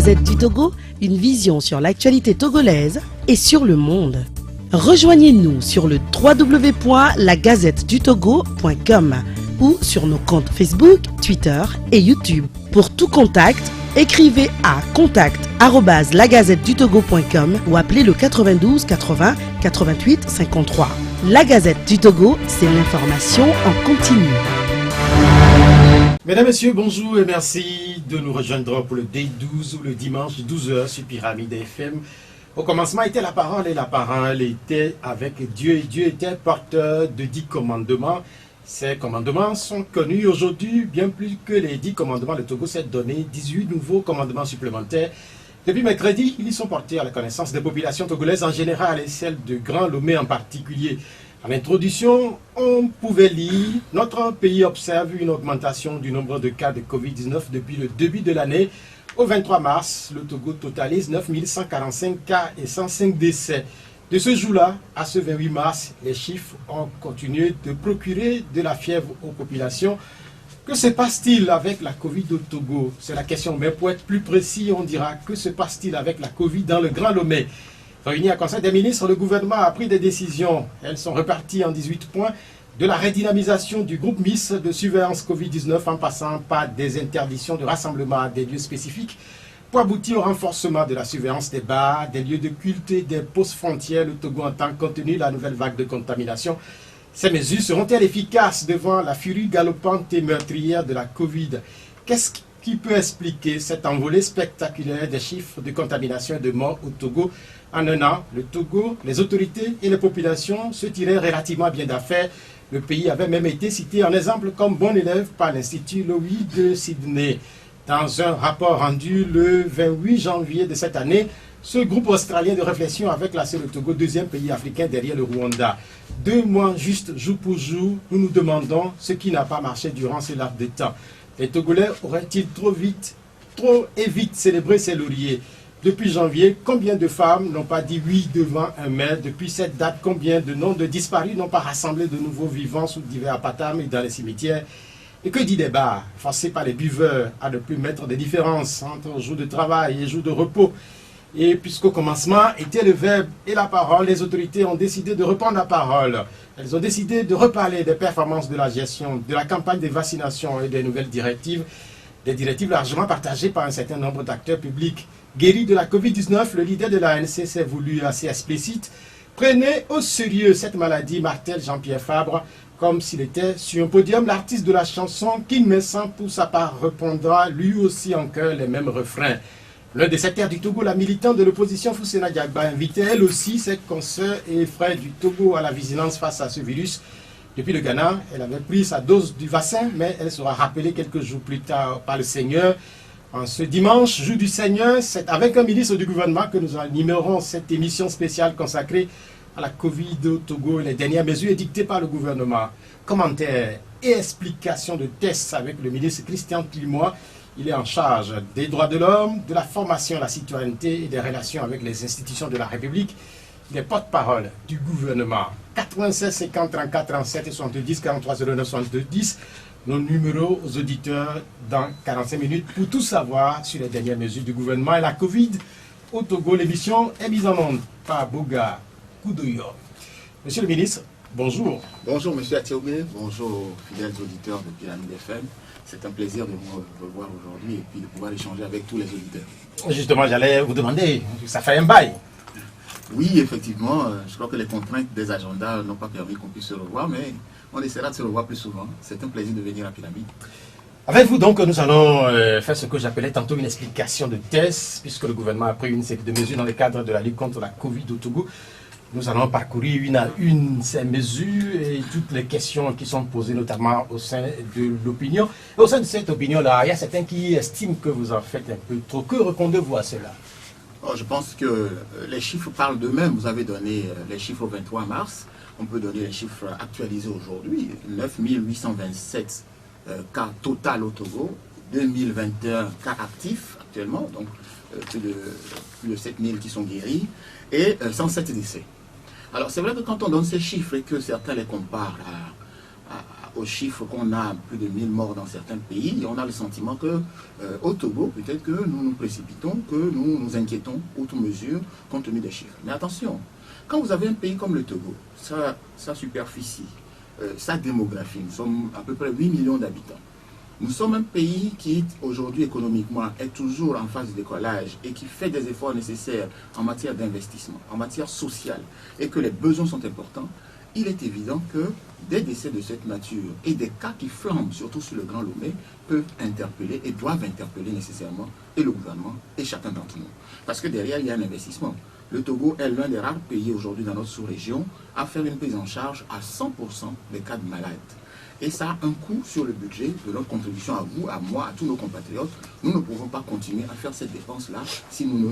Gazette du Togo, une vision sur l'actualité togolaise et sur le monde. Rejoignez-nous sur le www.lagazettedutogo.com ou sur nos comptes Facebook, Twitter et YouTube. Pour tout contact, écrivez à contact@lagazettedutogo.com ou appelez le 92 80 88 53. La Gazette du Togo, c'est l'information en continu. Mesdames, Messieurs, bonjour et merci de nous rejoindre pour le D12 ou le dimanche 12h sur Pyramide FM. Au commencement était la parole et la parole était avec Dieu et Dieu était porteur de 10 commandements. Ces commandements sont connus aujourd'hui bien plus que les 10 commandements. Le Togo s'est donné 18 nouveaux commandements supplémentaires. Depuis mercredi, ils sont portés à la connaissance des populations togolaises en général et celles de Grand Lomé en particulier. En introduction, on pouvait lire « Notre pays observe une augmentation du nombre de cas de Covid-19 depuis le début de l'année. Au 23 mars, le Togo totalise 9145 cas et 105 décès. De ce jour-là à ce 28 mars, les chiffres ont continué de procurer de la fièvre aux populations. Que se passe-t-il avec la Covid au Togo? C'est la question. Mais pour être plus précis, on dira que se passe-t-il avec la Covid dans le Grand Lomé? Réuni à Conseil des ministres, le gouvernement a pris des décisions. Elles sont reparties en 18 points, de la redynamisation du groupe MIS de surveillance Covid-19 en passant par des interdictions de rassemblement à des lieux spécifiques pour aboutir au renforcement de la surveillance des bars, des lieux de culte et des postes frontières. Le Togo entend contenir la nouvelle vague de contamination. Ces mesures seront-elles efficaces devant la furie galopante et meurtrière de la Covid? Qu'est-ce qui peut expliquer cette envolée spectaculaire des chiffres de contamination et de morts au Togo? En un an, le Togo, les autorités et les populations se tiraient relativement bien d'affaires. Le pays avait même été cité en exemple comme bon élève par l'Institut Lowy de Sydney. Dans un rapport rendu le 28 janvier de cette année, ce groupe australien de réflexion avait classé le Togo deuxième pays africain derrière le Rwanda. 2 mois juste jour pour jour, nous nous demandons ce qui n'a pas marché durant ce laps de temps. Les Togolais auraient-ils trop vite célébré ces lauriers? Depuis janvier, combien de femmes n'ont pas dit oui devant un maire? Depuis cette date, combien de noms de disparus n'ont pas rassemblé de nouveaux vivants sous divers apatames et dans les cimetières? Et que dit des bars, forcés par les buveurs à ne plus mettre de différence entre jours de travail et jours de repos? Et puisqu'au commencement était le verbe et la parole, les autorités ont décidé de reprendre la parole. Elles ont décidé de reparler des performances de la gestion, de la campagne de vaccination et des nouvelles directives. Des directives largement partagées par un certain nombre d'acteurs publics. Guéri de la Covid-19, le leader de l'ANC s'est voulu assez explicite. Prenez au sérieux cette maladie, martèle Jean-Pierre Fabre, comme s'il était sur un podium. L'artiste de la chanson, King Messan, pour sa part, répondra lui aussi en chœur les mêmes refrains. L'un des secteurs du Togo, la militante de l'opposition Foussena Diagba, invitait elle aussi ses consoeurs et frères du Togo à la vigilance face à ce virus. Depuis le Ghana, elle avait pris sa dose du vaccin, mais elle sera rappelée quelques jours plus tard par le Seigneur. En ce dimanche, jour du Seigneur, c'est avec un ministre du gouvernement que nous animerons cette émission spéciale consacrée à la Covid au Togo et les dernières mesures édictées par le gouvernement. Commentaires et explications de tests avec le ministre Christian Klimois. Il est en charge des droits de l'homme, de la formation à la citoyenneté et des relations avec les institutions de la République. Il est porte-parole du gouvernement. 96 50 34 37 et 70 43 09 70. Nos numéros aux auditeurs dans 45 minutes pour tout savoir sur les dernières mesures du gouvernement et la Covid au Togo. L'émission est mise en onde par Boga Koudoyo. Monsieur le ministre, bonjour. Bonjour Monsieur Atioumé, bonjour fidèles auditeurs de Pyramide FM. C'est un plaisir de vous revoir aujourd'hui et puis de pouvoir échanger avec tous les auditeurs. Justement, j'allais vous demander, ça fait un bail. Oui, effectivement, je crois que les contraintes des agendas n'ont pas permis qu'on puisse se revoir, mais on essaiera de se revoir plus souvent. C'est un plaisir de venir à Pyramide. Avec vous donc, nous allons faire ce que j'appelais tantôt une explication de test, puisque le gouvernement a pris une série de mesures dans le cadre de la lutte contre la Covid au Togo. Nous allons parcourir une à une ces mesures et toutes les questions qui sont posées, notamment au sein de l'opinion. Et au sein de cette opinion-là, il y a certains qui estiment que vous en faites un peu trop. Que répondez-vous à cela? Je pense que les chiffres parlent d'eux-mêmes. Vous avez donné les chiffres au 23 mars. On peut donner les chiffres actualisés aujourd'hui. 9827 cas total au Togo, 2021 cas actifs actuellement, donc plus de 7000 qui sont guéris, et 107 décès. Alors c'est vrai que quand on donne ces chiffres et que certains les comparent aux chiffres qu'on a, plus de 1000 morts dans certains pays, on a le sentiment que au Togo, peut-être que nous nous précipitons, que nous nous inquiétons outre mesure compte tenu des chiffres. Mais attention, quand vous avez un pays comme le Togo, sa superficie, sa démographie, nous sommes à peu près 8 millions d'habitants. Nous sommes un pays qui, aujourd'hui, économiquement, est toujours en phase de décollage et qui fait des efforts nécessaires en matière d'investissement, en matière sociale, et que les besoins sont importants. Il est évident que des décès de cette nature et des cas qui flambent, surtout sur le Grand Lomé, peuvent interpeller et doivent interpeller nécessairement et le gouvernement et chacun d'entre nous. Parce que derrière, il y a un investissement. Le Togo est l'un des rares pays aujourd'hui dans notre sous-région à faire une prise en charge à 100% des cas de malades. Et ça a un coût sur le budget de notre contribution à vous, à moi, à tous nos compatriotes. Nous ne pouvons pas continuer à faire cette dépense-là si nous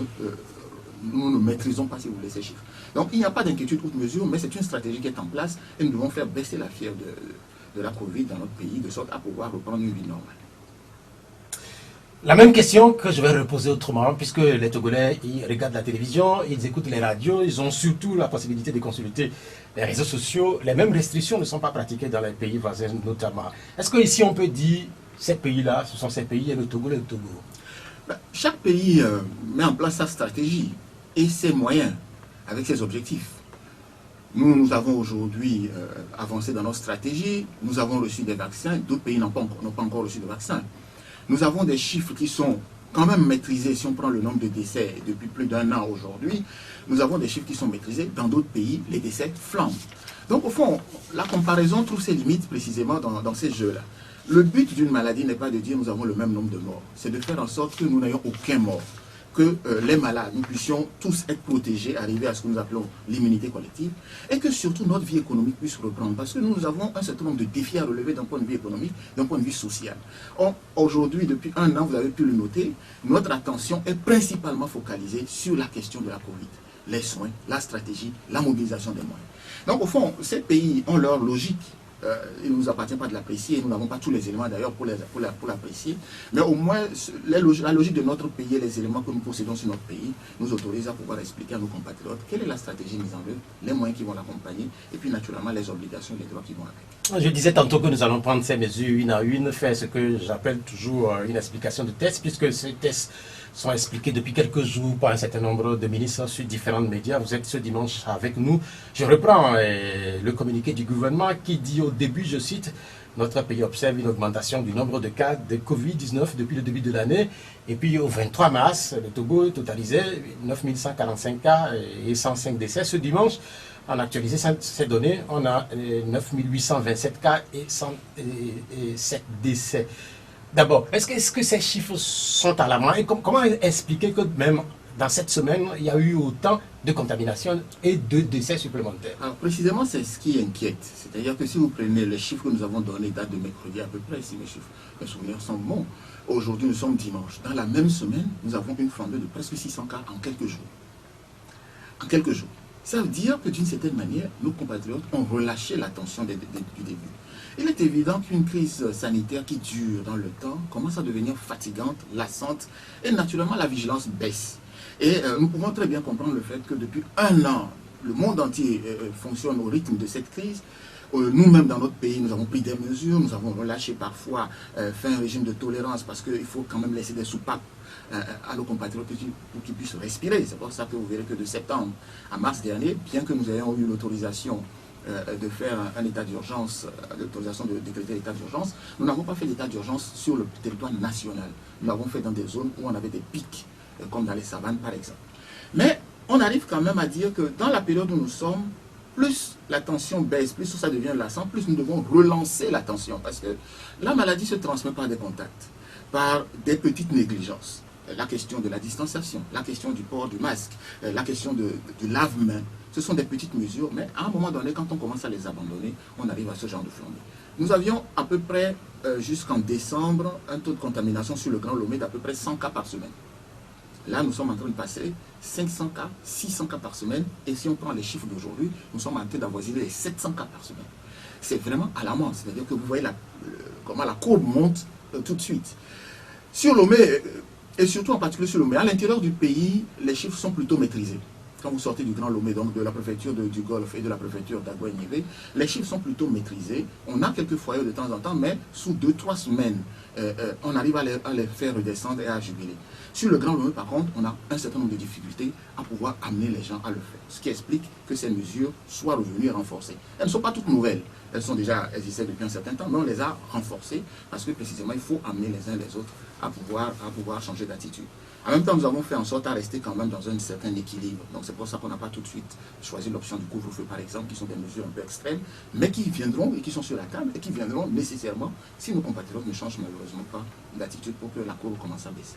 ne maîtrisons pas, si vous voulez, ces chiffres. Donc il n'y a pas d'inquiétude outre mesure, mais c'est une stratégie qui est en place et nous devons faire baisser la fièvre de la Covid dans notre pays, de sorte à pouvoir reprendre une vie normale. La même question que je vais reposer autrement, puisque les Togolais, ils regardent la télévision, ils écoutent les radios, ils ont surtout la possibilité de consulter les réseaux sociaux. Les mêmes restrictions ne sont pas pratiquées dans les pays voisins notamment. Est-ce qu'ici on peut dire, ces pays-là, ce sont ces pays et le Togo, le Togo? Chaque pays met en place sa stratégie et ses moyens avec ses objectifs. Nous avons aujourd'hui avancé dans notre stratégie, nous avons reçu des vaccins, d'autres pays n'ont pas encore reçu de vaccins. Nous avons des chiffres qui sont quand même maîtrisés, si on prend le nombre de décès depuis plus d'1 an aujourd'hui, nous avons des chiffres qui sont maîtrisés. Dans d'autres pays, les décès flambent. Donc au fond, la comparaison trouve ses limites précisément dans ces jeux-là. Le but d'une maladie n'est pas de dire nous avons le même nombre de morts, c'est de faire en sorte que nous n'ayons aucun mort, que les malades, nous puissions tous être protégés, arriver à ce que nous appelons l'immunité collective, et que surtout notre vie économique puisse reprendre, parce que nous avons un certain nombre de défis à relever d'un point de vue économique, d'un point de vue social. Aujourd'hui, depuis 1 an, vous avez pu le noter, notre attention est principalement focalisée sur la question de la Covid, les soins, la stratégie, la mobilisation des moyens. Donc au fond, ces pays ont leur logique. Il ne nous appartient pas de l'apprécier, nous n'avons pas tous les éléments d'ailleurs pour l'apprécier, mais au moins la logique de notre pays et les éléments que nous possédons sur notre pays nous autorisent à pouvoir expliquer à nos compatriotes quelle est la stratégie mise en œuvre, les moyens qui vont l'accompagner et puis naturellement les obligations et les droits qui vont avec. Je disais tantôt que nous allons prendre ces mesures une à une, faire ce que j'appelle toujours une explication de test, puisque ces tests sont expliqués depuis quelques jours par un certain nombre de ministres sur différents médias. Vous êtes ce dimanche avec nous. Je reprends le communiqué du gouvernement qui dit au début, je cite, « Notre pays observe une augmentation du nombre de cas de Covid-19 depuis le début de l'année. » Et puis au 23 mars, le Togo totalisait 9145 cas et 105 décès. Ce dimanche, on a actualisé ces données, on a 9827 cas et 107 décès. D'abord, est-ce que ces chiffres sont à la main et comment expliquer que même dans cette semaine, il y a eu autant de contaminations et de décès supplémentaires? Alors précisément, c'est ce qui inquiète. C'est-à-dire que si vous prenez les chiffres que nous avons donnés, date de mercredi à peu près, si mes souvenirs sont bons, aujourd'hui nous sommes dimanche. Dans la même semaine, nous avons une flambée de presque 600 cas en quelques jours. En quelques jours. Ça veut dire que d'une certaine manière, nos compatriotes ont relâché la tension du début. Il est évident qu'une crise sanitaire qui dure dans le temps commence à devenir fatigante, lassante, et naturellement la vigilance baisse. Et nous pouvons très bien comprendre le fait que depuis 1 an, le monde entier fonctionne au rythme de cette crise. Nous-mêmes dans notre pays, nous avons pris des mesures, nous avons relâché parfois, fait un régime de tolérance parce qu'il faut quand même laisser des soupapes à nos compatriotes pour qu'ils puissent respirer. C'est pour ça que vous verrez que de septembre à mars dernier, bien que nous ayons eu l'autorisation de faire un état d'urgence, l'autorisation de décréter l'état d'urgence, nous n'avons pas fait l'état d'urgence sur le territoire national. Nous l'avons fait dans des zones où on avait des pics, comme dans les savanes par exemple. Mais on arrive quand même à dire que dans la période où nous sommes, plus la tension baisse, plus ça devient lassant, plus nous devons relancer la tension. Parce que la maladie se transmet par des contacts, par des petites négligences. La question de la distanciation, la question du port du masque, la question du lave-main. Ce sont des petites mesures, mais à un moment donné, quand on commence à les abandonner, on arrive à ce genre de flambée. Nous avions à peu près, jusqu'en décembre, un taux de contamination sur le Grand Lomé d'à peu près 100 cas par semaine. Là, nous sommes en train de passer 500 cas, 600 cas par semaine. Et si on prend les chiffres d'aujourd'hui, nous sommes en train d'avoisiner les 700 cas par semaine. C'est vraiment alarmant. C'est-à-dire que vous voyez comment la courbe monte tout de suite. Sur Lomé, et surtout en particulier sur Lomé, à l'intérieur du pays, les chiffres sont plutôt maîtrisés. quand vous sortez du Grand Lomé, donc de la préfecture du Golfe et de la préfecture d'Aguay-Niébé, les chiffres sont plutôt maîtrisés. On a quelques foyers de temps en temps, mais sous 2-3 semaines, on arrive à les faire redescendre et à jubiler. Sur le Grand Lomé, par contre, on a un certain nombre de difficultés à pouvoir amener les gens à le faire. Ce qui explique que ces mesures soient revenues et renforcées. Elles ne sont pas toutes nouvelles. Elles existaient depuis un certain temps, mais on les a renforcées parce que précisément, il faut amener les uns les autres à pouvoir changer d'attitude. En même temps, nous avons fait en sorte à rester quand même dans un certain équilibre. Donc c'est pour ça qu'on n'a pas tout de suite choisi l'option du couvre-feu, par exemple, qui sont des mesures un peu extrêmes, mais qui viendront et qui sont sur la table et qui viendront nécessairement si nos compatriotes ne changent malheureusement pas d'attitude pour que la courbe commence à baisser.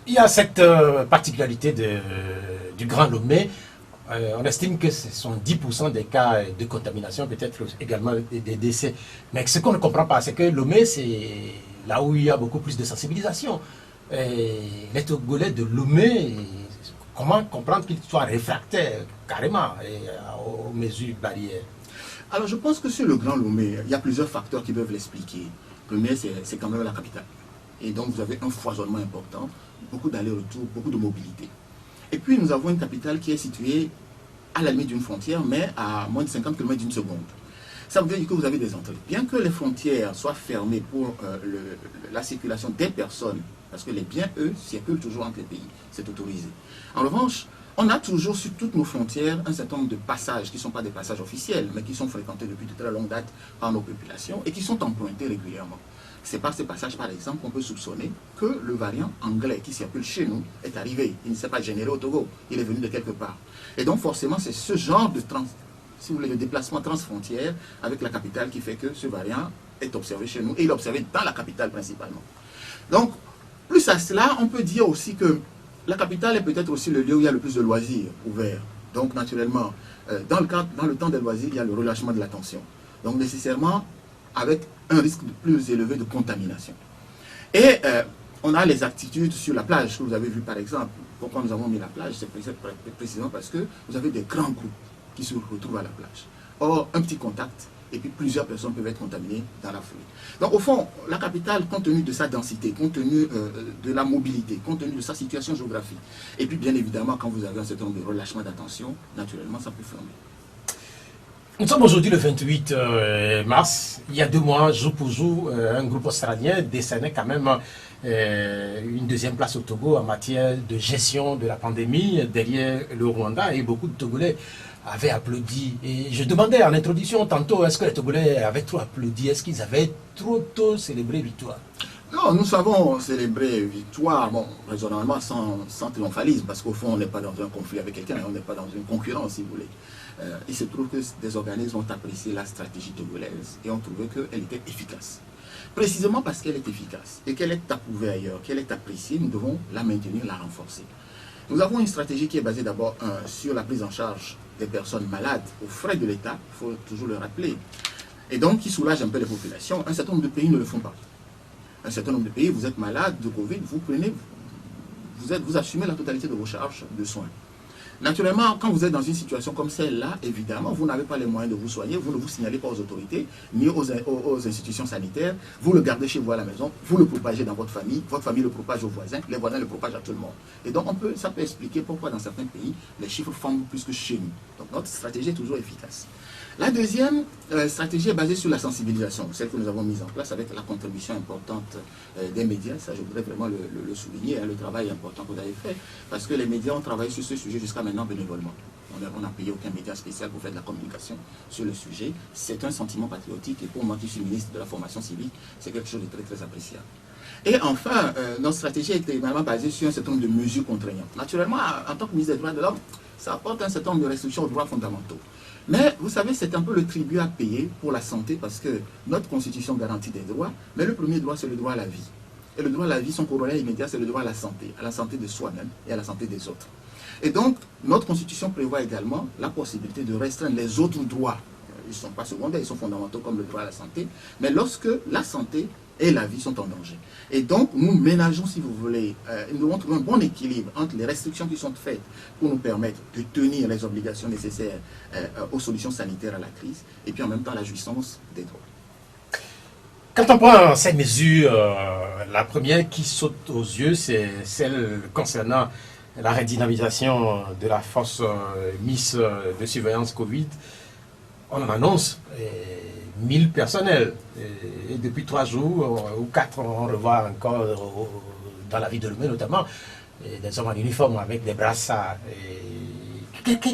Il y a cette particularité du Grand Lomé. On estime que ce sont 10% des cas de contamination, peut-être également des décès. Mais ce qu'on ne comprend pas, c'est que Lomé, c'est là où il y a beaucoup plus de sensibilisation. Les Togolais de Lomé, comment comprendre qu'ils soient réfractaires carrément aux mesures barrières? Alors je pense que sur le Grand Lomé, il y a plusieurs facteurs qui peuvent l'expliquer. Le premier, c'est quand même la capitale. Et donc vous avez un foisonnement important, beaucoup d'allers-retours, beaucoup de mobilité. Et puis nous avons une capitale qui est située à la limite d'une frontière, mais à moins de 50 km d'une seconde. Ça veut dire que vous avez des entrées. Bien que les frontières soient fermées pour la circulation des personnes, parce que les biens, eux, circulent toujours entre les pays, c'est autorisé. En revanche, on a toujours sur toutes nos frontières un certain nombre de passages qui ne sont pas des passages officiels, mais qui sont fréquentés depuis de très longue date par nos populations et qui sont empruntés régulièrement. C'est par ces passages, par exemple, qu'on peut soupçonner que le variant anglais qui circule chez nous est arrivé. Il ne s'est pas généré au Togo, il est venu de quelque part. Et donc forcément, c'est ce genre de si vous voulez, de déplacement transfrontière avec la capitale qui fait que ce variant est observé chez nous et il est observé dans la capitale principalement. Donc, plus à cela, on peut dire aussi que la capitale est peut-être aussi le lieu où il y a le plus de loisirs ouverts. Donc naturellement, dans le temps des loisirs, il y a le relâchement de la tension. Donc nécessairement, avec un risque plus élevé de contamination. Et on a les attitudes sur la plage que vous avez vu par exemple. Pourquoi nous avons mis la plage? C'est précisément parce que vous avez des grands groupes qui se retrouvent à la plage. Or, un petit contact, et puis plusieurs personnes peuvent être contaminées dans la foulée. Donc au fond, la capitale, compte tenu de sa densité, compte tenu de la mobilité, compte tenu de sa situation géographique, et puis bien évidemment, quand vous avez un certain nombre de relâchements d'attention, naturellement, ça peut flamber. Nous sommes aujourd'hui le 28 mars. Il y a 2 mois, jour pour jour, un groupe australien décernait quand même une deuxième place au Togo en matière de gestion de la pandémie derrière le Rwanda, et beaucoup de Togolais avaient applaudi. Et je demandais en introduction tantôt, est-ce que les Togolais avaient trop applaudi? Est-ce qu'ils avaient trop tôt célébré victoire? Non, nous savons célébrer victoire, bon, raisonnablement sans triomphalisme, parce qu'au fond, on n'est pas dans un conflit avec quelqu'un, on n'est pas dans une concurrence, si vous voulez. Il se trouve que des organismes ont apprécié la stratégie togolaise et ont trouvé qu'elle était efficace. Précisément parce qu'elle est efficace et qu'elle est approuvée ailleurs, qu'elle est appréciée, nous devons la maintenir, la renforcer. Nous avons une stratégie qui est basée d'abord sur la prise en charge des personnes malades aux frais de l'État, il faut toujours le rappeler, et donc qui soulage un peu les populations. Un certain nombre de pays ne le font pas. Un certain nombre de pays, vous êtes malade de Covid, vous assumez la totalité de vos charges de soins. Naturellement, quand vous êtes dans une situation comme celle-là, évidemment, vous n'avez pas les moyens de vous soigner, vous ne vous signalez pas aux autorités, ni aux institutions sanitaires, vous le gardez chez vous à la maison, vous le propagez dans votre famille le propage aux voisins, les voisins le propagent à tout le monde. Et donc, ça peut expliquer pourquoi dans certains pays, les chiffres flambent plus que chez nous. Donc, notre stratégie est toujours efficace. La deuxième stratégie est basée sur la sensibilisation, celle que nous avons mise en place avec la contribution importante des médias. Ça, je voudrais vraiment le souligner, le travail important que vous avez fait, parce que les médias ont travaillé sur ce sujet jusqu'à maintenant bénévolement. On n'a payé aucun média spécial pour faire de la communication sur le sujet. C'est un sentiment patriotique et pour moi qui suis ministre de la formation civique, c'est quelque chose de très très appréciable. Et enfin, notre stratégie est également basée sur un certain nombre de mesures contraignantes. Naturellement, en tant que ministre des droits de l'homme, ça apporte un certain nombre de restrictions aux droits fondamentaux. Mais vous savez, c'est un peu le tribut à payer pour la santé parce que notre constitution garantit des droits, mais le premier droit, c'est le droit à la vie. Et le droit à la vie, son corollaire immédiat, c'est le droit à la santé de soi-même et à la santé des autres. Et donc, notre constitution prévoit également la possibilité de restreindre les autres droits. Ils ne sont pas secondaires, ils sont fondamentaux comme le droit à la santé, mais lorsque la santé et la vie sont en danger. Et donc, nous ménageons, si vous voulez, nous devons trouver un bon équilibre entre les restrictions qui sont faites pour nous permettre de tenir les obligations nécessaires aux solutions sanitaires à la crise, et puis en même temps la jouissance des droits. Quand on prend ces mesures, la première qui saute aux yeux, c'est celle concernant la redynamisation de la force Miss de surveillance Covid, on en annonce 1000 personnels. Et depuis 3 jours ou 4, on revoit encore dans la ville de Lomé notamment des hommes en uniforme avec des brassards.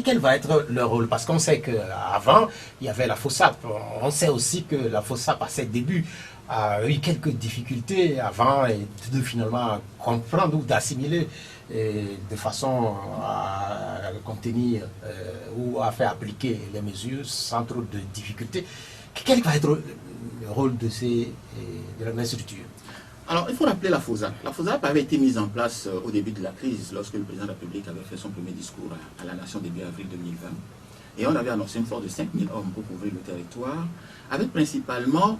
Quel va être leur rôle? Parce qu'on sait qu'avant, il y avait la FOSSAP. On sait aussi que la FOSSAP, à ses débuts, a eu quelques difficultés avant de finalement comprendre ou d'assimiler de façon à contenir ou à faire appliquer les mesures sans trop de difficultés. Quel va être le rôle de la même structure? Alors, il faut rappeler la FOSSAP. La FOSSAP avait été mise en place au début de la crise, lorsque le président de la République avait fait son premier discours à la nation début avril 2020. Et on avait annoncé une force de 5000 hommes pour couvrir le territoire, avec principalement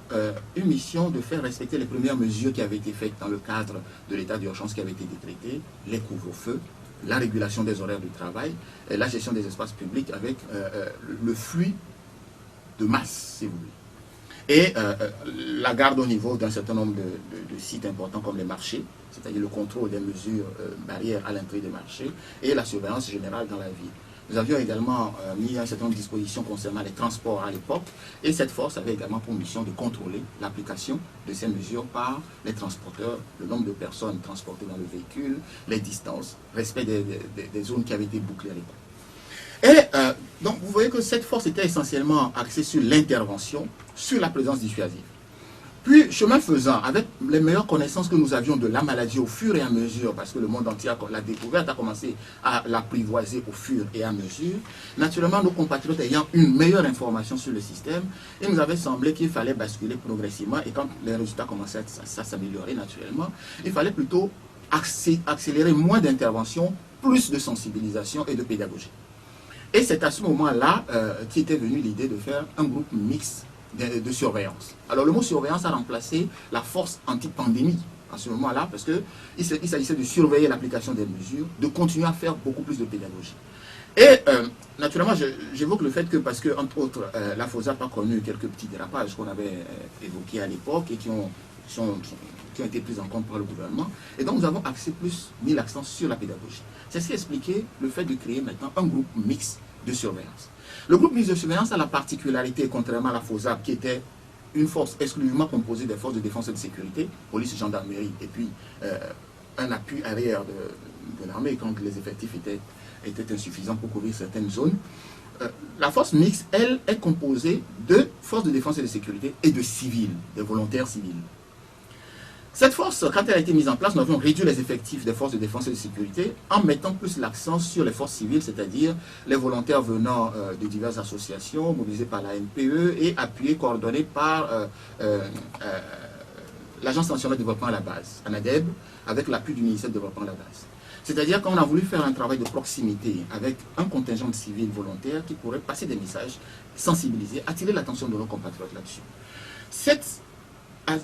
une mission de faire respecter les premières mesures qui avaient été faites dans le cadre de l'état d'urgence qui avait été décrété, les couvre-feux, la régulation des horaires du travail, et la gestion des espaces publics avec le flux de masse, si vous voulez. Et la garde au niveau d'un certain nombre de sites importants comme les marchés, c'est-à-dire le contrôle des mesures barrières à l'entrée des marchés et la surveillance générale dans la ville. Nous avions également mis un certain nombre de dispositions concernant les transports à l'époque et cette force avait également pour mission de contrôler l'application de ces mesures par les transporteurs, le nombre de personnes transportées dans le véhicule, les distances, respect des zones qui avaient été bouclées à l'époque. Et donc vous voyez que cette force était essentiellement axée sur l'intervention, sur la présence dissuasive. Puis, chemin faisant, avec les meilleures connaissances que nous avions de la maladie au fur et à mesure, parce que le monde entier l'a découverte, a commencé à l'apprivoiser au fur et à mesure, naturellement, nos compatriotes ayant une meilleure information sur le système, il nous avait semblé qu'il fallait basculer progressivement, et quand les résultats commençaient à s'améliorer naturellement, il fallait plutôt accélérer moins d'intervention, plus de sensibilisation et de pédagogie. Et c'est à ce moment-là qu'était venue l'idée de faire un groupe mixte de surveillance. Alors le mot surveillance a remplacé la force anti-pandémie à ce moment-là parce qu'il s'agissait de surveiller l'application des mesures, de continuer à faire beaucoup plus de pédagogie. Et naturellement, j'évoque le fait que parce que, entre autres, la FOSSAP a connu quelques petits dérapages qu'on avait évoqués à l'époque et qui ont été pris en compte par le gouvernement. Et donc nous avons mis l'accent sur la pédagogie. C'est ce qui expliquait le fait de créer maintenant un groupe mixte de surveillance. Le groupe mixte de surveillance a la particularité, contrairement à la FOSSAP, qui était une force exclusivement composée des forces de défense et de sécurité, police, gendarmerie, et puis un appui arrière de l'armée quand les effectifs étaient insuffisants pour couvrir certaines zones. La force mixte, elle, est composée de forces de défense et de sécurité et de civils, de volontaires civils. Cette force, quand elle a été mise en place, nous avons réduit les effectifs des forces de défense et de sécurité en mettant plus l'accent sur les forces civiles, c'est-à-dire les volontaires venant de diverses associations, mobilisés par la NPE et appuyés, coordonnés par l'Agence nationale de développement à la base, ANADEB, avec l'appui du ministère du développement à la base. C'est-à-dire qu'on a voulu faire un travail de proximité avec un contingent de civils volontaires qui pourraient passer des messages, sensibiliser, attirer l'attention de nos compatriotes là-dessus.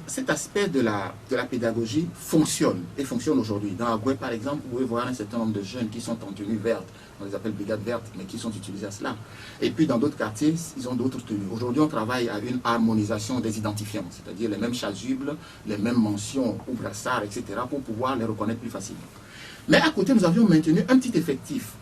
Cet aspect de la pédagogie fonctionne, et fonctionne aujourd'hui. Dans Agoué, par exemple, vous pouvez voir un certain nombre de jeunes qui sont en tenue verte, on les appelle brigades vertes, mais qui sont utilisés à cela. Et puis dans d'autres quartiers, ils ont d'autres tenues. Aujourd'hui, on travaille à une harmonisation des identifiants, c'est-à-dire les mêmes chasubles, les mêmes mentions ou brassards, etc., pour pouvoir les reconnaître plus facilement. Mais à côté, nous avions maintenu un petit effectif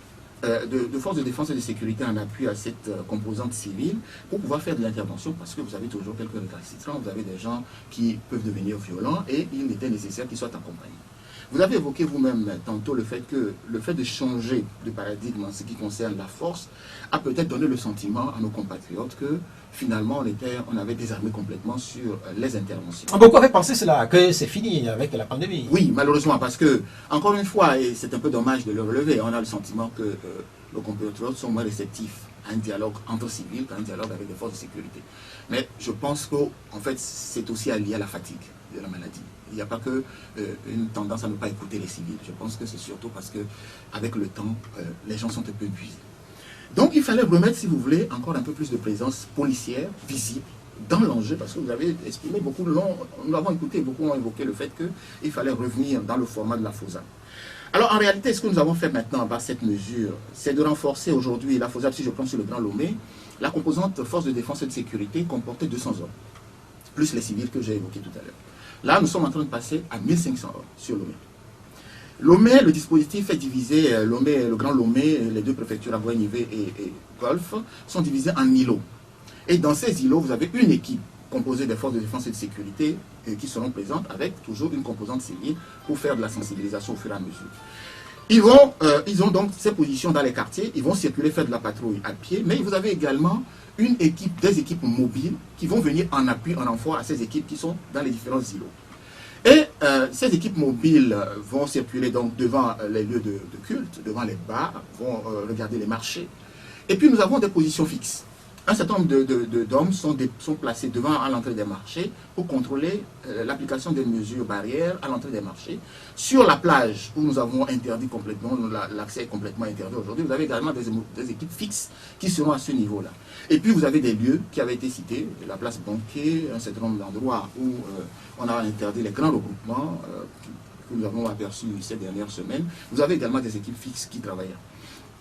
de forces de défense et de sécurité en appui à cette composante civile pour pouvoir faire de l'intervention parce que vous avez toujours quelques récalcitrants, vous avez des gens qui peuvent devenir violents et il était nécessaire qu'ils soient accompagnés. Vous avez évoqué vous-même tantôt le fait de changer de paradigme en ce qui concerne la force a peut-être donné le sentiment à nos compatriotes que finalement on avait désarmé complètement sur les interventions. Beaucoup avaient pensé cela, que c'est fini avec la pandémie. Oui, malheureusement, parce que, encore une fois, et c'est un peu dommage de le relever, on a le sentiment que nos compatriotes sont moins réceptifs à un dialogue entre civils qu'à un dialogue avec des forces de sécurité. Mais je pense qu'en fait, c'est aussi lié à la fatigue de la maladie. Il n'y a pas que une tendance à ne pas écouter les civils. Je pense que c'est surtout parce qu'avec le temps, les gens sont un peu épuisés. Donc il fallait remettre, si vous voulez, encore un peu plus de présence policière, visible, dans l'enjeu, parce que vous avez exprimé beaucoup, nous l'avons écouté, beaucoup ont évoqué le fait qu'il fallait revenir dans le format de la FOSSAP. Alors en réalité, ce que nous avons fait maintenant par cette mesure, c'est de renforcer aujourd'hui la FOSSAP, si je prends sur le Grand Lomé, la composante force de défense et de sécurité comportait 200 hommes, plus les civils que j'ai évoqués tout à l'heure. Là, nous sommes en train de passer à 1500 hommes sur Lomé. Lomé, le dispositif est divisé, Lomé, le Grand Lomé, les deux préfectures, Aboua-Nivé et Golfe, sont divisés en îlots. Et dans ces îlots, vous avez une équipe composée des forces de défense et de sécurité qui seront présentes avec toujours une composante civile pour faire de la sensibilisation au fur et à mesure. Ils ont donc ces positions dans les quartiers, ils vont circuler, faire de la patrouille à pied, mais vous avez également des équipes mobiles qui vont venir en appui, en renfort à ces équipes qui sont dans les différents îlots. Et ces équipes mobiles vont circuler donc devant les lieux de culte, devant les bars, vont regarder les marchés. Et puis nous avons des positions fixes. Un certain nombre d'hommes sont placés devant à l'entrée des marchés pour contrôler l'application des mesures barrières à l'entrée des marchés. Sur la plage, où nous avons interdit complètement, l'accès est complètement interdit aujourd'hui, vous avez également des équipes fixes qui seront à ce niveau-là. Et puis vous avez des lieux qui avaient été cités, la place Banquet, un certain nombre d'endroits où on a interdit les grands regroupements que nous avons aperçus ces dernières semaines. Vous avez également des équipes fixes qui travaillent.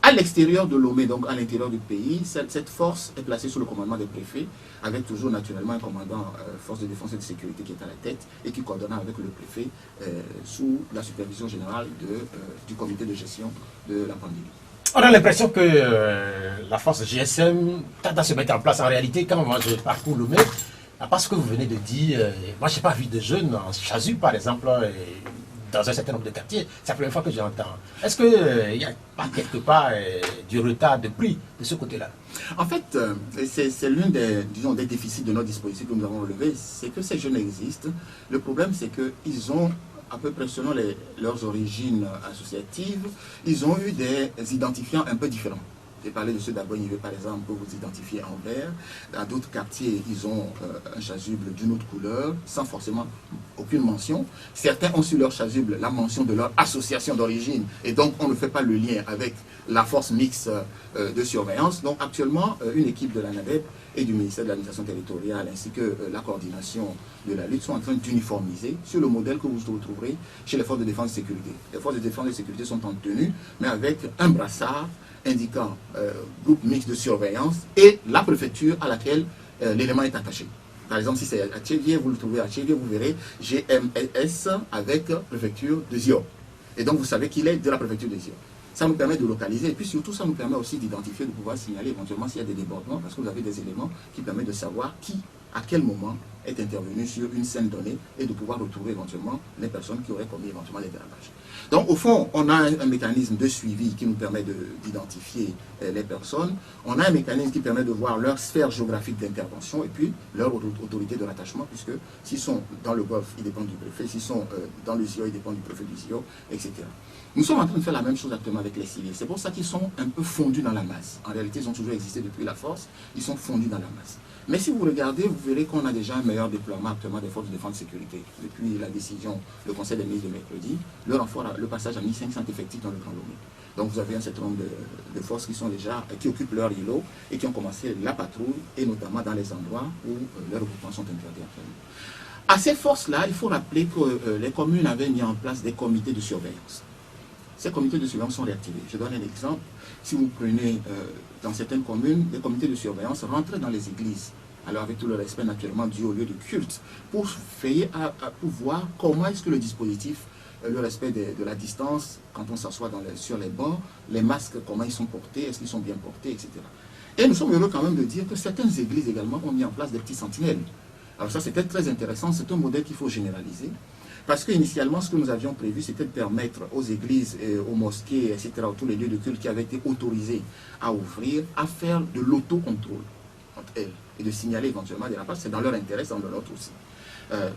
À l'extérieur de Lomé, donc à l'intérieur du pays, cette force est placée sous le commandement des préfets, avec toujours naturellement un commandant force de défense et de sécurité qui est à la tête et qui coordonne avec le préfet sous la supervision générale du comité de gestion de la pandémie. On a l'impression que la force GSM tente à se mettre en place. En réalité, quand moi je parcours Lomé, à part ce que vous venez de dire, moi je n'ai pas vu de jeunes en Chazue par exemple, dans un certain nombre de quartiers. C'est la première fois que j'entends. Est-ce qu'il n'y a pas quelque part du retard de prix de ce côté-là? En fait, c'est l'une des déficits de notre dispositif que nous avons relevé, c'est que ces jeunes existent. Le problème, c'est qu'ils ont, à peu près selon leurs origines associatives, ils ont eu des identifiants un peu différents. J'ai parlé de ceux d'Abonnivé, par exemple, pour vous identifier en vert. Dans d'autres quartiers, ils ont un chasuble d'une autre couleur, sans forcément aucune mention. Certains ont sur leur chasuble la mention de leur association d'origine, et donc on ne fait pas le lien avec la force mixte de surveillance. Donc actuellement, une équipe de la NADEP et du ministère de l'administration territoriale, ainsi que la coordination de la lutte, sont en train d'uniformiser sur le modèle que vous retrouverez chez les forces de défense et de sécurité. Les forces de défense et de sécurité sont en tenue, mais avec un brassard indiquant groupe mixte de surveillance et la préfecture à laquelle l'élément est attaché. Par exemple, si c'est à Tchévier, vous le trouvez à Tchévier, vous verrez GMS avec préfecture de Zio. Et donc vous savez qu'il est de la préfecture de Zio. Ça nous permet de localiser et puis surtout ça nous permet aussi d'identifier, de pouvoir signaler éventuellement s'il y a des débordements parce que vous avez des éléments qui permettent de savoir qui, à quel moment est intervenu sur une scène donnée et de pouvoir retrouver éventuellement les personnes qui auraient commis éventuellement les dérapages. Donc au fond, on a un mécanisme de suivi qui nous permet d'identifier les personnes. On a un mécanisme qui permet de voir leur sphère géographique d'intervention et puis leur autorité de rattachement, puisque s'ils sont dans le Golfe, ils dépendent du préfet, s'ils sont dans le ZIO, ils dépendent du préfet du ZIO, etc. Nous sommes en train de faire la même chose actuellement avec les civils. C'est pour ça qu'ils sont un peu fondus dans la masse. En réalité, ils ont toujours existé depuis la force, ils sont fondus dans la masse. Mais si vous regardez, vous verrez qu'on a déjà un meilleur déploiement actuellement des forces de défense et de sécurité. Depuis la décision, le Conseil des ministres de mercredi, le passage a mis 500 effectifs dans le Grand Lomé. Donc vous avez un certain nombre de forces qui occupent leur îlot et qui ont commencé la patrouille, et notamment dans les endroits où leurs regroupements sont interdits actuellement. À ces forces-là, il faut rappeler que les communes avaient mis en place des comités de surveillance. Ces comités de surveillance sont réactivés. Je donne un exemple. Si vous prenez dans certaines communes, les comités de surveillance rentraient dans les églises, alors avec tout le respect naturellement dû au lieu de culte, pour veiller pour voir comment est-ce que le dispositif, le respect de la distance, quand on s'assoit sur les bancs, les masques, comment ils sont portés, est-ce qu'ils sont bien portés, etc. Et nous sommes heureux quand même de dire que certaines églises également ont mis en place des petits sentinelles. Alors ça, c'était très intéressant, c'est un modèle qu'il faut généraliser. Parce qu'initialement, ce que nous avions prévu, c'était de permettre aux églises, aux mosquées, etc., tous les lieux de culte qui avaient été autorisés à ouvrir, à faire de l'autocontrôle entre elles et de signaler éventuellement des rapaces. C'est dans leur intérêt, c'est dans le nôtre aussi.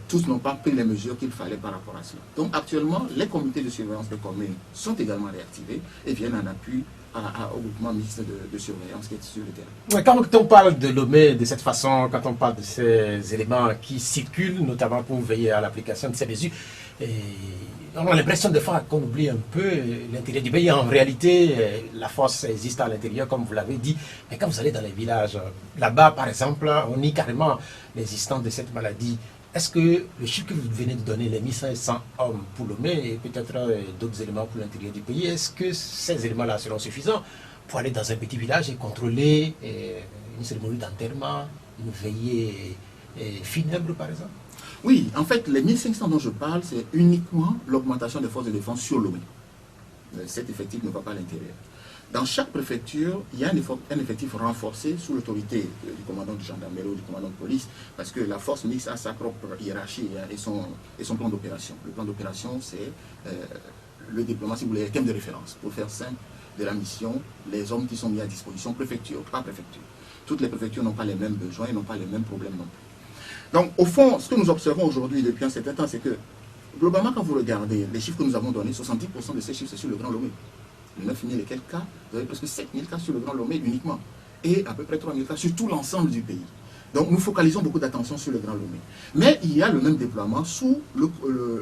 Tous n'ont pas pris les mesures qu'il fallait par rapport à cela. Donc actuellement, les comités de surveillance des communes sont également réactivés et viennent en appui au groupement mixte de surveillance qui est sur le terrain. Quand on parle de Lomé de cette façon, quand on parle de ces éléments qui circulent, notamment pour veiller à l'application de ces mesures, on a l'impression des fois qu'on oublie un peu l'intérieur du pays. En réalité, la force existe à l'intérieur, comme vous l'avez dit. Mais quand vous allez dans les villages, là-bas, par exemple, on nie carrément l'existence de cette maladie. Est-ce que le chiffre que vous venez de donner, les 1500 hommes pour Lomé et peut-être d'autres éléments pour l'intérieur du pays, est-ce que ces éléments-là seront suffisants pour aller dans un petit village et contrôler une cérémonie d'enterrement, une veillée funèbre par exemple? Oui, en fait, les 1500 dont je parle, c'est uniquement l'augmentation des forces de défense sur Lomé. Cet effectif ne va pas à l'intérieur. Dans chaque préfecture, il y a un effectif renforcé sous l'autorité du commandant de gendarmerie ou du commandant de police, parce que la force mixte a sa propre hiérarchie et son plan d'opération. Le plan d'opération, c'est le déploiement, si vous voulez, les thèmes de référence. Pour faire simple, de la mission, les hommes qui sont mis à disposition, préfecture, pas préfecture. Toutes les préfectures n'ont pas les mêmes besoins et n'ont pas les mêmes problèmes non plus. Donc, au fond, ce que nous observons aujourd'hui depuis un certain temps, c'est que, globalement, quand vous regardez les chiffres que nous avons donnés, 70% de ces chiffres, c'est sur le Grand Lomé. 9 000 et quelques cas, vous avez presque 7 000 cas sur le Grand Lomé uniquement, et à peu près 3 000 cas sur tout l'ensemble du pays. Donc nous focalisons beaucoup d'attention sur le Grand Lomé. Mais il y a le même déploiement sous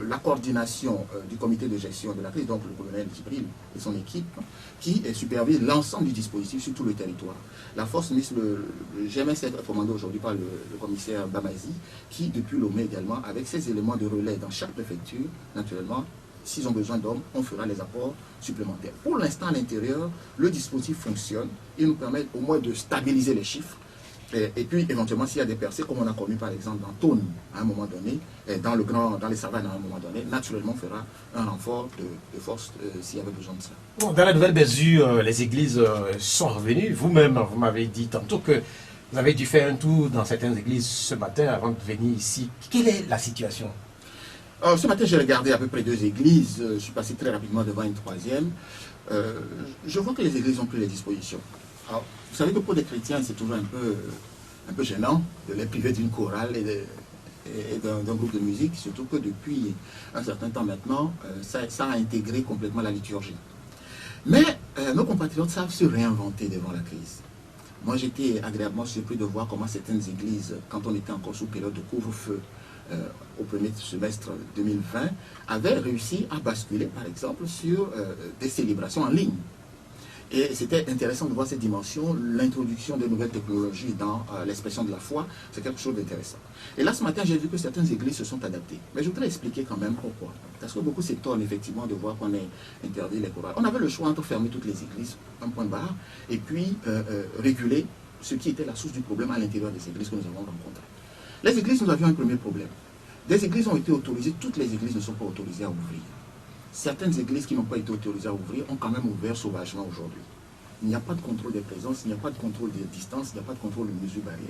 la coordination du comité de gestion de la crise, donc le colonel Djibril et son équipe, qui supervise l'ensemble du dispositif sur tout le territoire. La force mixte, le GMS est commandé aujourd'hui par le commissaire Bamazi, qui depuis Lomé également, avec ses éléments de relais dans chaque préfecture, naturellement, s'ils ont besoin d'hommes, on fera les apports supplémentaires. Pour l'instant, à l'intérieur, le dispositif fonctionne. Il nous permet au moins de stabiliser les chiffres. Et puis, éventuellement, s'il y a des percées, comme on a connu par exemple dans Tône, à un moment donné, dans les savanes à un moment donné, naturellement, on fera un renfort de force s'il y avait besoin de ça. Bon, dans la nouvelle mesure, les églises sont revenues. Vous-même, vous m'avez dit tantôt que vous avez dû faire un tour dans certaines églises ce matin avant de venir ici. Quelle est la situation ? Ce matin, j'ai regardé à peu près 2 églises. Je suis passé très rapidement devant une 3e. Je vois que les églises ont pris les dispositions. Alors, vous savez que pour les chrétiens, c'est toujours un peu gênant de les priver d'une chorale et d'un groupe de musique, surtout que depuis un certain temps maintenant, ça a intégré complètement la liturgie. Mais nos compatriotes savent se réinventer devant la crise. Moi, j'étais agréablement surpris de voir comment certaines églises, quand on était encore sous période de couvre-feu, au premier semestre 2020, avaient réussi à basculer, par exemple, sur des célébrations en ligne. Et c'était intéressant de voir cette dimension, l'introduction de nouvelles technologies dans l'expression de la foi, c'est quelque chose d'intéressant. Et là, ce matin, j'ai vu que certaines églises se sont adaptées. Mais je voudrais expliquer quand même pourquoi. Parce que beaucoup s'étonnent effectivement de voir qu'on ait interdit les chorales. On avait le choix entre fermer toutes les églises, un point barre, et puis réguler ce qui était la source du problème à l'intérieur des églises que nous avons rencontrées. Les églises, nous avions un premier problème. Des églises ont été autorisées, toutes les églises ne sont pas autorisées à ouvrir. Certaines églises qui n'ont pas été autorisées à ouvrir ont quand même ouvert sauvagement aujourd'hui. Il n'y a pas de contrôle des présences, il n'y a pas de contrôle des distances, il n'y a pas de contrôle de mesures barrières.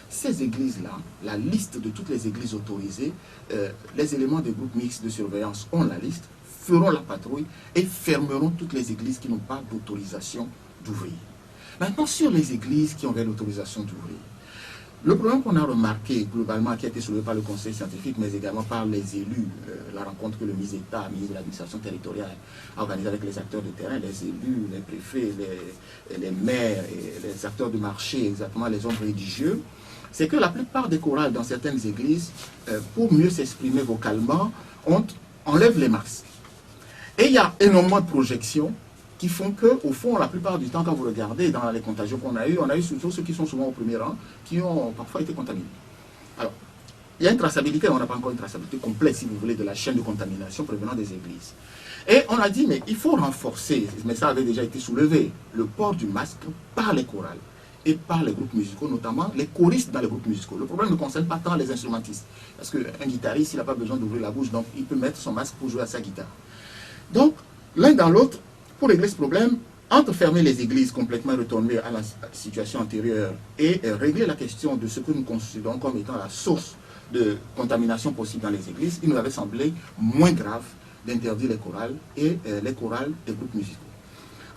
Ces églises-là, la liste de toutes les églises autorisées, les éléments des groupes mixtes de surveillance ont la liste, feront la patrouille et fermeront toutes les églises qui n'ont pas d'autorisation d'ouvrir. Maintenant, sur les églises qui ont l'autorisation d'ouvrir, le problème qu'on a remarqué globalement, qui a été soulevé par le conseil scientifique, mais également par les élus, la rencontre que le ministre de l'administration territoriale, a organisée avec les acteurs de terrain, les élus, les préfets, les maires, et les acteurs de marché, exactement les hommes religieux, c'est que la plupart des chorales dans certaines églises, pour mieux s'exprimer vocalement, enlèvent les masques. Et il y a énormément de projections qui font que, au fond, la plupart du temps, quand vous regardez dans les contagions qu'on a eu surtout ceux qui sont souvent au premier rang, qui ont parfois été contaminés. Alors, il y a une traçabilité, on n'a pas encore une traçabilité complète, si vous voulez, de la chaîne de contamination prévenant des églises. Et on a dit, mais il faut renforcer, mais ça avait déjà été soulevé, le port du masque par les chorales et par les groupes musicaux, notamment les choristes dans les groupes musicaux. Le problème ne concerne pas tant les instrumentistes, parce qu'un guitariste, il n'a pas besoin d'ouvrir la bouche, donc il peut mettre son masque pour jouer à sa guitare. Donc, l'un dans l'autre, pour régler ce problème, entre fermer les églises complètement et retourner à la situation antérieure et régler la question de ce que nous considérons comme étant la source de contamination possible dans les églises, il nous avait semblé moins grave d'interdire les chorales et les chorales des groupes musicaux.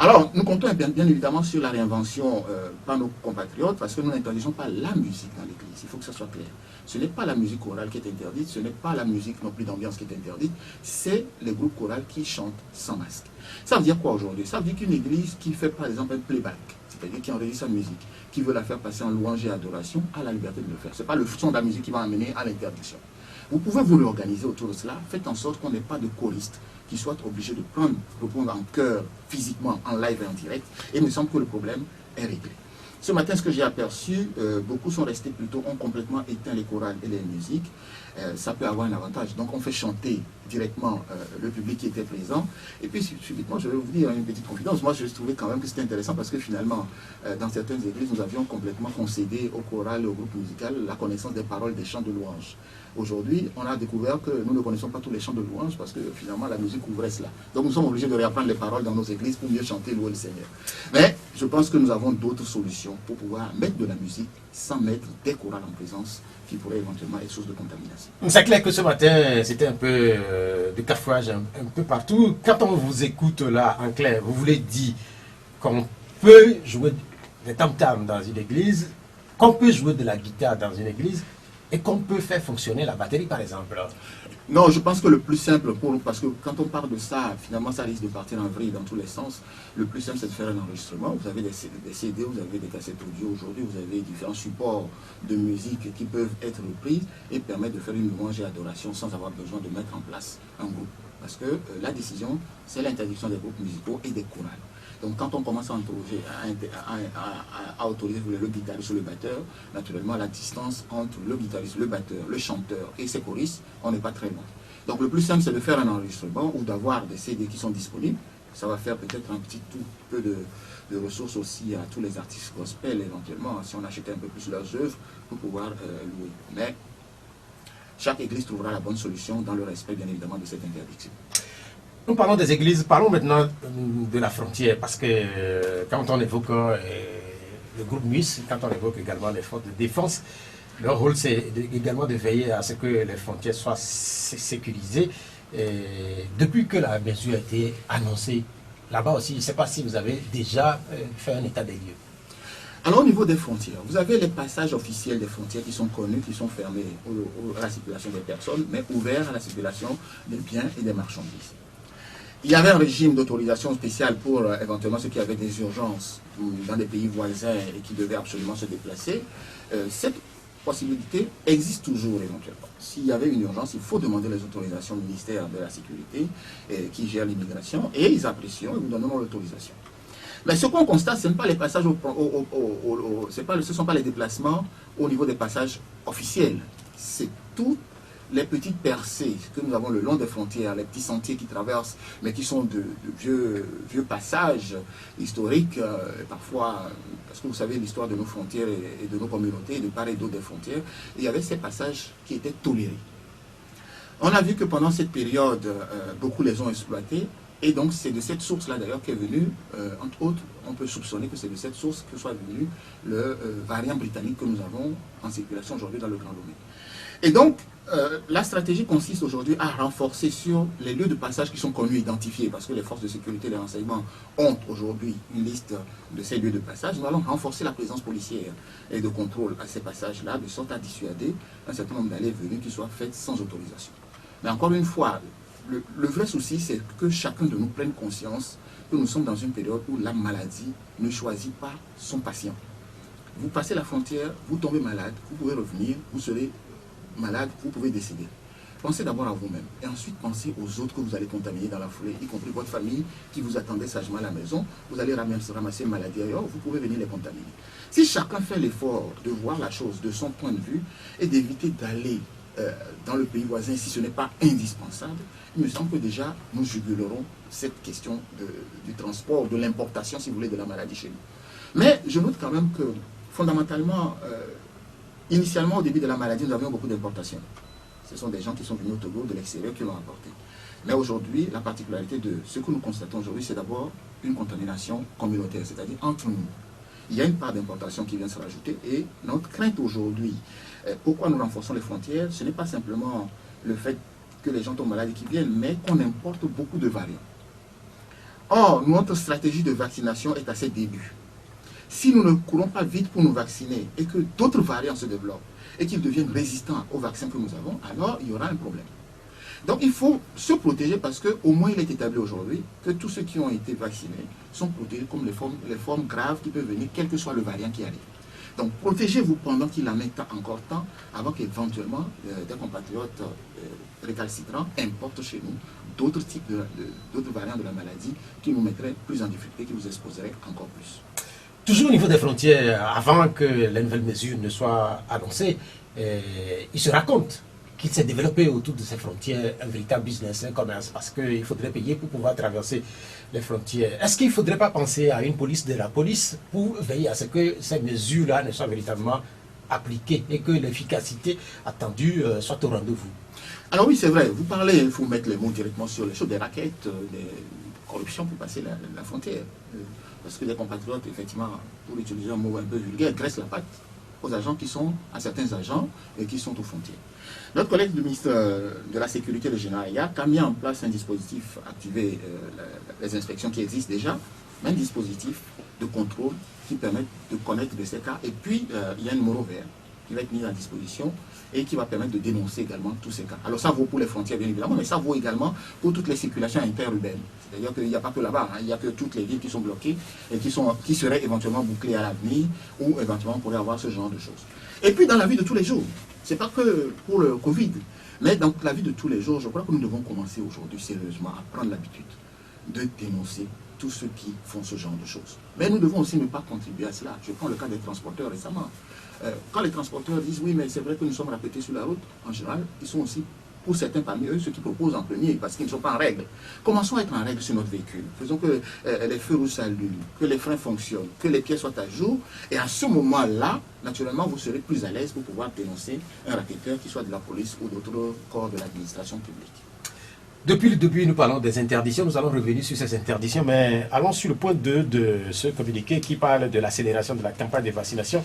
Alors, nous comptons bien évidemment sur la réinvention par nos compatriotes, parce que nous n'interdisons pas la musique dans l'église, il faut que ça soit clair. Ce n'est pas la musique chorale qui est interdite, ce n'est pas la musique non plus d'ambiance qui est interdite, c'est les groupes chorales qui chantent sans masque. Ça veut dire quoi aujourd'hui? Ça veut dire qu'une église qui fait par exemple un playback, c'est-à-dire qui enregistre sa musique, qui veut la faire passer en louange et adoration, a la liberté de le faire. Ce n'est pas le son de la musique qui va amener à l'interdiction. Vous pouvez vous l'organiser autour de cela, faites en sorte qu'on n'ait pas de choristes qui soient obligés de répondre en chœur, physiquement, en live et en direct, et il me semble que le problème est réglé. Ce matin, ce que j'ai aperçu, beaucoup sont restés plutôt, ont complètement éteint les chorales et les musiques. Ça peut avoir un avantage. Donc on fait chanter directement le public qui était présent. Et puis subitement, je vais vous dire une petite confidence. Moi, je trouvais quand même que c'était intéressant parce que finalement, dans certaines églises, nous avions complètement concédé au choral et au groupe musical la connaissance des paroles des chants de louange. Aujourd'hui, on a découvert que nous ne connaissons pas tous les chants de louange parce que finalement, la musique ouvrait cela. Donc nous sommes obligés de réapprendre les paroles dans nos églises pour mieux chanter, louer le Seigneur. Mais je pense que nous avons d'autres solutions pour pouvoir mettre de la musique sans mettre des chorales en présence qui pourraient éventuellement être source de contamination. C'est clair que ce matin, c'était un peu de cafouillage un peu partout. Quand on vous écoute là, en clair, vous voulez dire qu'on peut jouer des tam-tams dans une église, qu'on peut jouer de la guitare dans une église et qu'on peut faire fonctionner la batterie, par exemple. Non, je pense que le plus simple, parce que quand on parle de ça, finalement, ça risque de partir en vrille dans tous les sens. Le plus simple, c'est de faire un enregistrement. Vous avez des CD, vous avez des cassettes audio. Aujourd'hui, vous avez différents supports de musique qui peuvent être repris et permettre de faire une louange et adoration sans avoir besoin de mettre en place un groupe. Parce que la décision, c'est l'interdiction des groupes musicaux et des chorales. Donc quand on commence à autoriser le guitariste ou le batteur, naturellement la distance entre le guitariste, le batteur, le chanteur et ses choristes, on n'est pas très loin. Donc le plus simple c'est de faire un enregistrement ou d'avoir des CD qui sont disponibles. Ça va faire peut-être un petit tout peu de ressources aussi à tous les artistes gospel éventuellement, si on achetait un peu plus leurs œuvres pour pouvoir louer. Mais chaque église trouvera la bonne solution dans le respect bien évidemment de cette interdiction. Nous parlons des églises, parlons maintenant de la frontière, parce que quand on évoque le groupe MUS, quand on évoque également les forces de défense, leur rôle c'est également de veiller à ce que les frontières soient sécurisées. Et depuis que la mesure a été annoncée, là-bas aussi, je ne sais pas si vous avez déjà fait un état des lieux. Alors au niveau des frontières, vous avez les passages officiels des frontières qui sont connus, qui sont fermés à la circulation des personnes, mais ouverts à la circulation des biens et des marchandises. Il y avait un régime d'autorisation spéciale pour éventuellement ceux qui avaient des urgences dans des pays voisins et qui devaient absolument se déplacer. Cette possibilité existe toujours éventuellement. S'il y avait une urgence, il faut demander les autorisations au ministère de la Sécurité qui gère l'immigration et ils apprécient et vous donneront l'autorisation. Mais ce qu'on constate, ce ne sont pas les passages, ce sont pas les déplacements au niveau des passages officiels. C'est tout. Les petites percées que nous avons le long des frontières, les petits sentiers qui traversent, mais qui sont de vieux passages historiques, parfois, parce que vous savez l'histoire de nos frontières et de nos communautés, de part et d'autre des frontières, il y avait ces passages qui étaient tolérés. On a vu que pendant cette période, beaucoup les ont exploités, et donc c'est de cette source-là d'ailleurs qu'est venu, entre autres, on peut soupçonner que c'est de cette source que soit venu le variant britannique que nous avons en circulation aujourd'hui dans le Grand Lomé. Et donc, la stratégie consiste aujourd'hui à renforcer sur les lieux de passage qui sont connus, identifiés, parce que les forces de sécurité et les renseignements ont aujourd'hui une liste de ces lieux de passage. Nous allons renforcer la présence policière et de contrôle à ces passages-là, de sorte à dissuader un certain nombre d'allées et venues qui soient faites sans autorisation. Mais encore une fois, le vrai souci, c'est que chacun de nous prenne conscience que nous sommes dans une période où la maladie ne choisit pas son patient. Vous passez la frontière, vous tombez malade, vous pouvez revenir, vous serez malade, vous pouvez décéder. Pensez d'abord à vous-même et ensuite pensez aux autres que vous allez contaminer dans la foulée, y compris votre famille qui vous attendait sagement à la maison. Vous allez ramasser une maladie ailleurs, vous pouvez venir les contaminer. Si chacun fait l'effort de voir la chose de son point de vue et d'éviter d'aller dans le pays voisin si ce n'est pas indispensable, il me semble que déjà nous jugulerons cette question du transport, de l'importation, si vous voulez, de la maladie chez nous. Mais je note quand même que fondamentalement, initialement, au début de la maladie, nous avions beaucoup d'importations. Ce sont des gens qui sont venus au Togo de l'extérieur qui l'ont apporté. Mais aujourd'hui, la particularité de ce que nous constatons aujourd'hui, c'est d'abord une contamination communautaire, c'est-à-dire entre nous. Il y a une part d'importation qui vient se rajouter et notre crainte aujourd'hui, pourquoi nous renforçons les frontières, ce n'est pas simplement le fait que les gens tombent malades et qu'ils viennent, mais qu'on importe beaucoup de variants. Or, notre stratégie de vaccination est à ses débuts. Si nous ne courons pas vite pour nous vacciner et que d'autres variants se développent et qu'ils deviennent résistants aux vaccins que nous avons, alors il y aura un problème. Donc il faut se protéger parce qu'au moins il est établi aujourd'hui que tous ceux qui ont été vaccinés sont protégés comme les formes graves qui peuvent venir, quel que soit le variant qui arrive. Donc protégez-vous pendant qu'il en est encore temps, avant qu'éventuellement des compatriotes récalcitrants importent chez nous d'autres variants de la maladie qui nous mettraient plus en difficulté, qui nous exposeraient encore plus. Toujours au niveau des frontières, avant que les nouvelles mesures ne soient annoncées, il se raconte qu'il s'est développé autour de ces frontières un véritable business, un commerce, parce qu'il faudrait payer pour pouvoir traverser les frontières. Est-ce qu'il ne faudrait pas penser à une police de la police pour veiller à ce que ces mesures-là ne soient véritablement appliquées et que l'efficacité attendue soit au rendez-vous? Alors oui, c'est vrai, vous parlez, il faut mettre les mots directement sur les choses, des raquettes, des corruptions pour passer la frontière. Parce que les compatriotes, effectivement, pour utiliser un mot un peu vulgaire, graissent la patte aux agents qui sont, à certains agents et qui sont aux frontières. Notre collègue du ministre de la Sécurité, le général Yack, a mis en place un dispositif, activé les inspections qui existent déjà, un dispositif de contrôle qui permet de connaître de ces cas. Et puis, il y a un numéro vert qui va être mis à disposition et qui va permettre de dénoncer également tous ces cas. Alors ça vaut pour les frontières, bien évidemment, mais ça vaut également pour toutes les circulations interurbaines. C'est-à-dire qu'il n'y a pas que là-bas, hein, il n'y a que toutes les villes qui sont bloquées et qui seraient éventuellement bouclées à l'avenir ou éventuellement on pourrait avoir ce genre de choses. Et puis dans la vie de tous les jours, c'est pas que pour le Covid, mais dans la vie de tous les jours, je crois que nous devons commencer aujourd'hui sérieusement à prendre l'habitude de dénoncer tous ceux qui font ce genre de choses. Mais nous devons aussi ne pas contribuer à cela. Je prends le cas des transporteurs récemment. Quand les transporteurs disent oui, mais c'est vrai que nous sommes répétés sur la route, en général, ils sont aussi, pour certains parmi eux, ceux qui proposent en premier, parce qu'ils ne sont pas en règle. Commençons à être en règle sur notre véhicule. Faisons que les feux rouges s'allument, que les freins fonctionnent, que les pièces soient à jour. Et à ce moment-là, naturellement, vous serez plus à l'aise pour pouvoir dénoncer un racketteur qui soit de la police ou d'autres corps de l'administration publique. Depuis le début, nous parlons des interdictions. Nous allons revenir sur ces interdictions, mais allons sur le point 2 de ce communiqué qui parle de l'accélération de la campagne de vaccination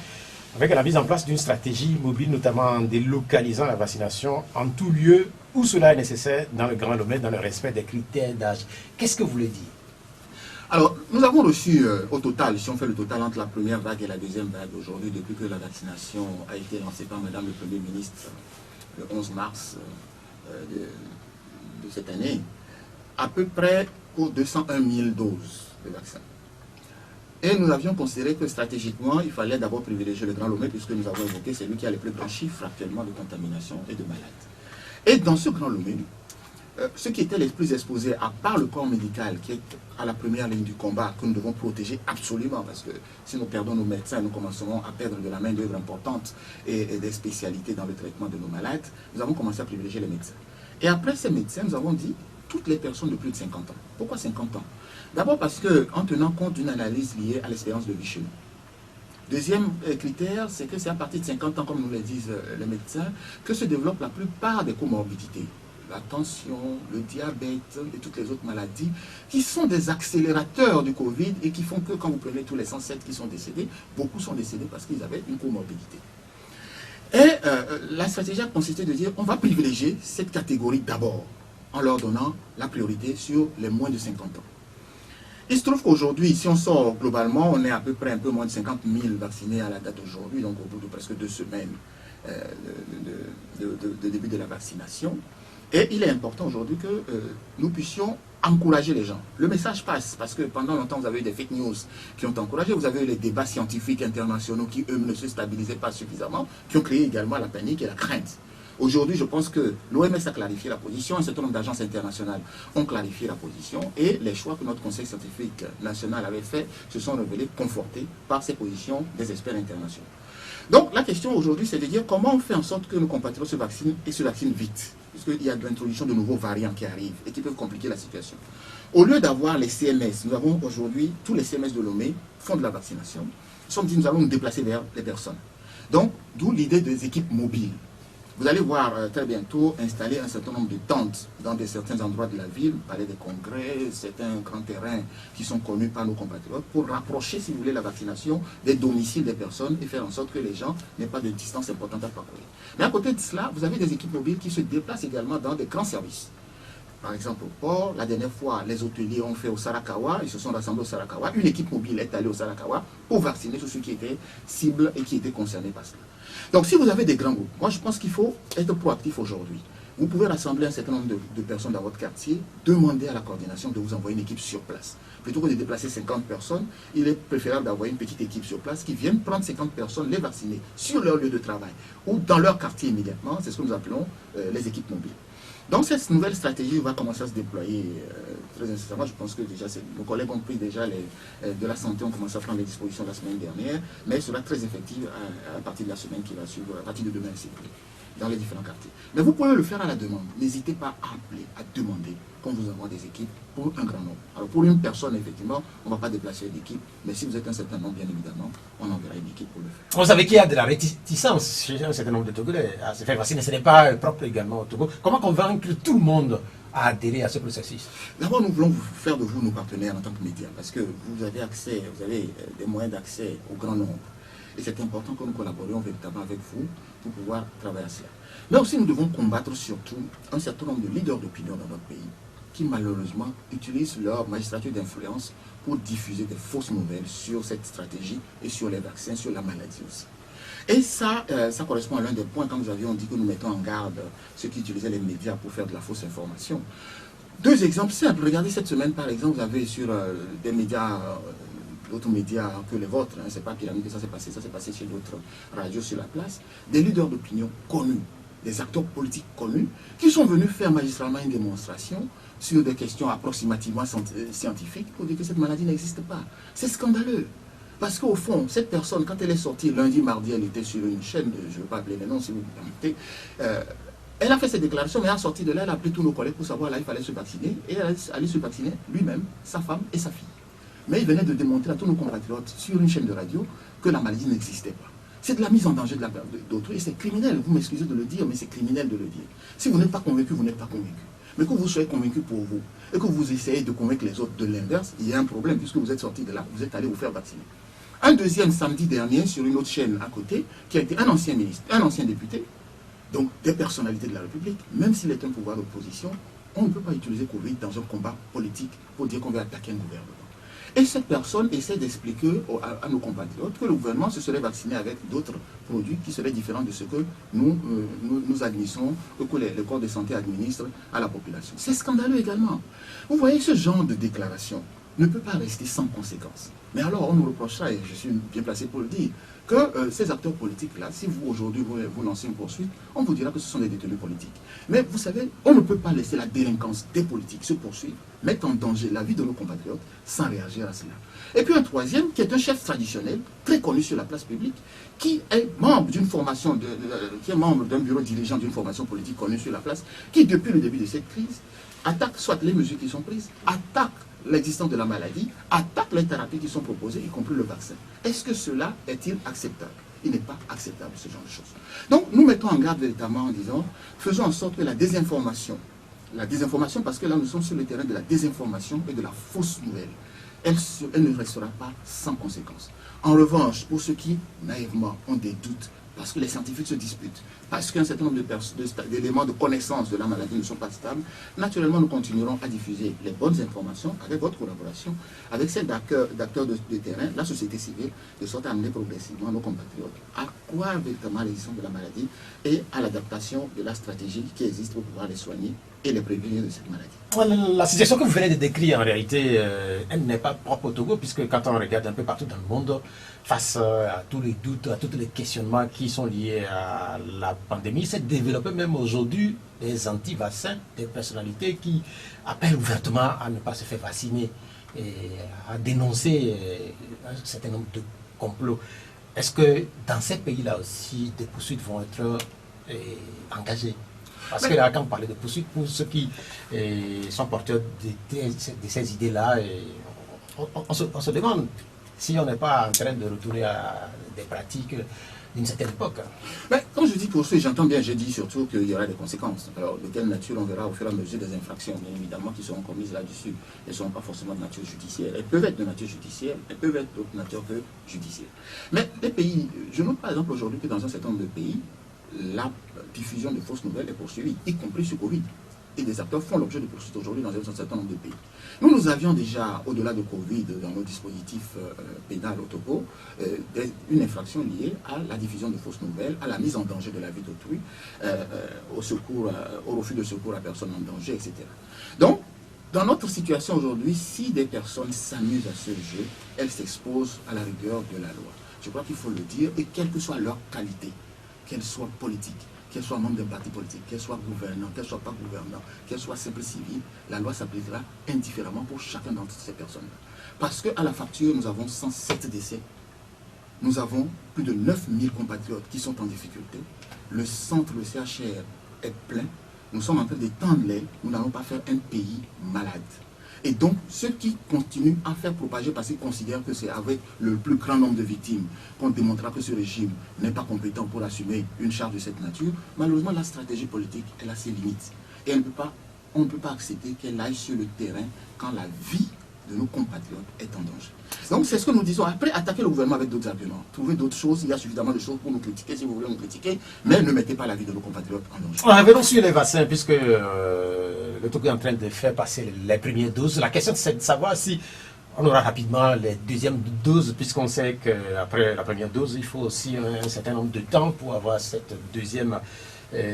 avec la mise en place d'une stratégie mobile, notamment en délocalisant la vaccination en tout lieu où cela est nécessaire dans le Grand Lomé, dans le respect des critères d'âge. Qu'est-ce que vous voulez dire? Alors, nous avons reçu au total, si on fait le total entre la première vague et la deuxième vague aujourd'hui, depuis que la vaccination a été lancée par Madame le Premier ministre le 11 mars de cette année, à peu près pour 201 000 doses de vaccins. Et nous avions considéré que stratégiquement, il fallait d'abord privilégier le Grand Lomé, puisque nous avons évoqué, c'est lui qui a les plus grands chiffres actuellement de contamination et de malades. Et dans ce Grand Lomé, ceux qui étaient les plus exposés, à part le corps médical, qui est à la première ligne du combat, que nous devons protéger absolument, parce que si nous perdons nos médecins, nous commencerons à perdre de la main-d'œuvre importante et des spécialités dans le traitement de nos malades, nous avons commencé à privilégier les médecins. Et après ces médecins, nous avons dit toutes les personnes de plus de 50 ans. Pourquoi 50 ans? D'abord parce qu'en tenant compte d'une analyse liée à l'espérance de vie chez nous. Deuxième critère, c'est que c'est à partir de 50 ans, comme nous le disent les médecins, que se développent la plupart des comorbidités. La tension, le diabète et toutes les autres maladies qui sont des accélérateurs du Covid et qui font que quand vous prenez tous les 107 qui sont décédés, beaucoup sont décédés parce qu'ils avaient une comorbidité. Et la stratégie a consisté de dire on va privilégier cette catégorie d'abord en leur donnant la priorité sur les moins de 50 ans. Il se trouve qu'aujourd'hui, si on sort globalement, on est à peu près un peu moins de 50 000 vaccinés à la date d'aujourd'hui, donc au bout de presque 2 semaines de début de la vaccination. Et il est important aujourd'hui que nous puissions encourager les gens. Le message passe, parce que pendant longtemps, vous avez eu des fake news qui ont encouragé, vous avez eu les débats scientifiques internationaux qui, eux, ne se stabilisaient pas suffisamment, qui ont créé également la panique et la crainte. Aujourd'hui, je pense que l'OMS a clarifié la position, un certain nombre d'agences internationales ont clarifié la position, et les choix que notre Conseil scientifique national avait fait se sont révélés confortés par ces positions des experts internationaux. Donc la question aujourd'hui, c'est de dire comment on fait en sorte que nos compatriotes se vaccinent et se vaccinent vite, puisqu'il y a de l'introduction de nouveaux variants qui arrivent et qui peuvent compliquer la situation. Au lieu d'avoir les CMS, nous avons aujourd'hui, tous les CMS de Lomé font de la vaccination. Nous sommes dit, nous allons nous déplacer vers les personnes. Donc, d'où l'idée des équipes mobiles. Vous allez voir très bientôt installer un certain nombre de tentes dans certains endroits de la ville, palais des congrès, certains grands terrains qui sont connus par nos compatriotes, pour rapprocher, si vous voulez, la vaccination des domiciles des personnes et faire en sorte que les gens n'aient pas de distance importante à parcourir. Mais à côté de cela, vous avez des équipes mobiles qui se déplacent également dans des grands services. Par exemple, au port, la dernière fois, les hôteliers ont fait au Sarakawa, ils se sont rassemblés au Sarakawa. Une équipe mobile est allée au Sarakawa pour vacciner tous ceux qui étaient cibles et qui étaient concernés par cela. Donc, si vous avez des grands groupes, moi je pense qu'il faut être proactif aujourd'hui. Vous pouvez rassembler un certain nombre de personnes dans votre quartier, demander à la coordination de vous envoyer une équipe sur place. Plutôt que de déplacer 50 personnes, il est préférable d'avoir une petite équipe sur place qui vienne prendre 50 personnes, les vacciner sur leur lieu de travail ou dans leur quartier immédiatement. C'est ce que nous appelons les équipes mobiles. Donc cette nouvelle stratégie va commencer à se déployer très incessamment. Je pense que déjà nos collègues ont pris déjà de la santé, ont commencé à prendre les dispositions la semaine dernière, mais elle sera très effective à partir de la semaine qui va suivre, à partir de demain, s'il vous plaît, dans les différents quartiers. Mais vous pouvez le faire à la demande. N'hésitez pas à appeler, à demander quand vous avez des équipes pour un grand nombre. Alors pour une personne, effectivement, on ne va pas déplacer une équipe, mais si vous êtes un certain nombre, bien évidemment, on enverra une équipe pour le faire. On savait qu'il y a de la réticence chez un certain nombre de Togolais à se faire vacciner. Ce n'est pas propre également au Togo. Comment convaincre tout le monde à adhérer à ce processus? D'abord, nous voulons faire de vous nos partenaires en tant que médias, parce que vous avez accès, vous avez des moyens d'accès au grand nombre. Et c'est important que nous collaborions véritablement avec vous pour pouvoir travailler à cela. Mais aussi, nous devons combattre surtout un certain nombre de leaders d'opinion dans notre pays qui, malheureusement, utilisent leur magistrature d'influence pour diffuser des fausses nouvelles sur cette stratégie et sur les vaccins, sur la maladie aussi. Et ça correspond à l'un des points quand nous avions dit que nous mettons en garde ceux qui utilisaient les médias pour faire de la fausse information. Deux exemples simples. Regardez cette semaine, par exemple, vous avez sur des médias... d'autres médias que les vôtres, hein, c'est pas Pyramide que ça s'est passé chez d'autres radios sur la place, des leaders d'opinion connus, des acteurs politiques connus, qui sont venus faire magistralement une démonstration sur des questions approximativement scientifiques pour dire que cette maladie n'existe pas. C'est scandaleux. Parce qu'au fond, cette personne, quand elle est sortie lundi, mardi, elle était sur une chaîne, je ne veux pas appeler les noms si vous me permettez, elle a fait ses déclarations, mais à sortie de là, elle a appelé tous nos collègues pour savoir là, il fallait se vacciner, et elle allait se vacciner lui-même, sa femme et sa fille. Mais il venait de démontrer à tous nos compatriotes sur une chaîne de radio que la maladie n'existait pas. C'est de la mise en danger de d'autrui et c'est criminel. Vous m'excusez de le dire, mais c'est criminel de le dire. Si vous n'êtes pas convaincu, vous n'êtes pas convaincu. Mais que vous soyez convaincu pour vous et que vous essayez de convaincre les autres de l'inverse, il y a un problème puisque vous êtes sorti de là, vous êtes allé vous faire vacciner. Un deuxième samedi dernier sur une autre chaîne à côté, qui a été un ancien ministre, un ancien député, donc des personnalités de la République, même s'il est un pouvoir d'opposition, on ne peut pas utiliser Covid dans un combat politique pour dire qu'on va attaquer un gouvernement. Et cette personne essaie d'expliquer à nos compatriotes que le gouvernement se serait vacciné avec d'autres produits qui seraient différents de ce que nous administrons, que les corps de santé administrent à la population. C'est scandaleux également. Vous voyez, ce genre de déclaration ne peut pas rester sans conséquence. Mais alors, on nous reprochera, et je suis bien placé pour le dire, que ces acteurs politiques-là, si vous, aujourd'hui, vous lancez une poursuite, on vous dira que ce sont des détenus politiques. Mais vous savez, on ne peut pas laisser la délinquance des politiques se poursuivre, mettre en danger la vie de nos compatriotes sans réagir à cela. Et puis un troisième, qui est un chef traditionnel, très connu sur la place publique, qui est membre d'une formation, qui est membre d'un bureau dirigeant d'une formation politique connue sur la place, qui, depuis le début de cette crise, attaque soit les mesures qui sont prises, attaque l'existence de la maladie, attaque les thérapies qui sont proposées, y compris le vaccin. Est-ce que cela est-il acceptable? Il n'est pas acceptable, ce genre de choses. Donc, nous mettons en garde véritablement en disant, faisons en sorte que la désinformation, parce que là, nous sommes sur le terrain de la désinformation et de la fausse nouvelle, elle ne restera pas sans conséquence. En revanche, pour ceux qui, naïvement, ont des doutes, parce que les scientifiques se disputent, parce qu'un certain nombre d'éléments de connaissance de la maladie ne sont pas stables, naturellement, nous continuerons à diffuser les bonnes informations avec votre collaboration, avec celle d'acteurs de terrain, la société civile, de sorte à amener progressivement nos compatriotes à croire véritablement à l'existence de la maladie et à l'adaptation de la stratégie qui existe pour pouvoir les soigner et les prévenir de cette maladie. La situation que vous venez de décrire, en réalité, elle n'est pas propre au Togo, puisque quand on regarde un peu partout dans le monde, face à tous les doutes, à tous les questionnements qui sont liés à la pandémie, s'est développé même aujourd'hui des anti-vaccins, des personnalités qui appellent ouvertement à ne pas se faire vacciner et à dénoncer un certain nombre de complots. Est-ce que dans ces pays-là aussi, des poursuites vont être engagées? Parce que là, quand on parlait de poursuites, pour ceux qui sont porteurs de ces idées-là, on se demande si on n'est pas en train de retourner à des pratiques d'une certaine époque. Mais quand je dis poursuite, j'entends bien, je dis surtout qu'il y aura des conséquences. Alors, de quelle nature on verra au fur et à mesure des infractions, bien évidemment, qui seront commises là-dessus. Elles ne seront pas forcément de nature judiciaire. Elles peuvent être de nature judiciaire, elles peuvent être d'autre nature que judiciaire. Mais les pays, je note par exemple aujourd'hui que dans un certain nombre de pays, la diffusion de fausses nouvelles est poursuivie, y compris sur Covid. Et des acteurs font l'objet de poursuites aujourd'hui dans un certain nombre de pays. Nous avions déjà, au-delà de Covid, dans nos dispositifs pénals au Togo, une infraction liée à la diffusion de fausses nouvelles, à la mise en danger de la vie d'autrui, au refus de secours à personne en danger, etc. Donc, dans notre situation aujourd'hui, si des personnes s'amusent à ce jeu, elles s'exposent à la rigueur de la loi. Je crois qu'il faut le dire, et quelle que soit leur qualité, qu'elle soit politique, qu'elle soit membre d'un parti politique, qu'elle soit gouvernant, qu'elle soit pas gouvernant, qu'elle soit simple civil, la loi s'appliquera indifféremment pour chacun d'entre ces personnes. Parce qu'à la facture, nous avons 107 décès. Nous avons plus de 9000 compatriotes qui sont en difficulté. Le centre, le CHR, est plein. Nous sommes en train d'étendre l'air. Nous n'allons pas faire un pays malade. Et donc, ceux qui continuent à faire propager parce qu'ils considèrent que c'est avec le plus grand nombre de victimes qu'on démontrera que ce régime n'est pas compétent pour assumer une charge de cette nature, malheureusement, la stratégie politique, elle a ses limites. Et on ne peut pas accepter qu'elle aille sur le terrain quand la vie de nos compatriotes est en danger. Donc, c'est ce que nous disons. Après, attaquer le gouvernement avec d'autres arguments. Trouver d'autres choses. Il y a suffisamment de choses pour nous critiquer si vous voulez nous critiquer, mais ne mettez pas la vie de nos compatriotes en danger. Revenons sur les vaccins, puisque le Togo est en train de faire passer les premières doses. La question, c'est de savoir si on aura rapidement les deuxièmes doses, puisqu'on sait qu'après la première dose, il faut aussi un certain nombre de temps pour avoir cette deuxième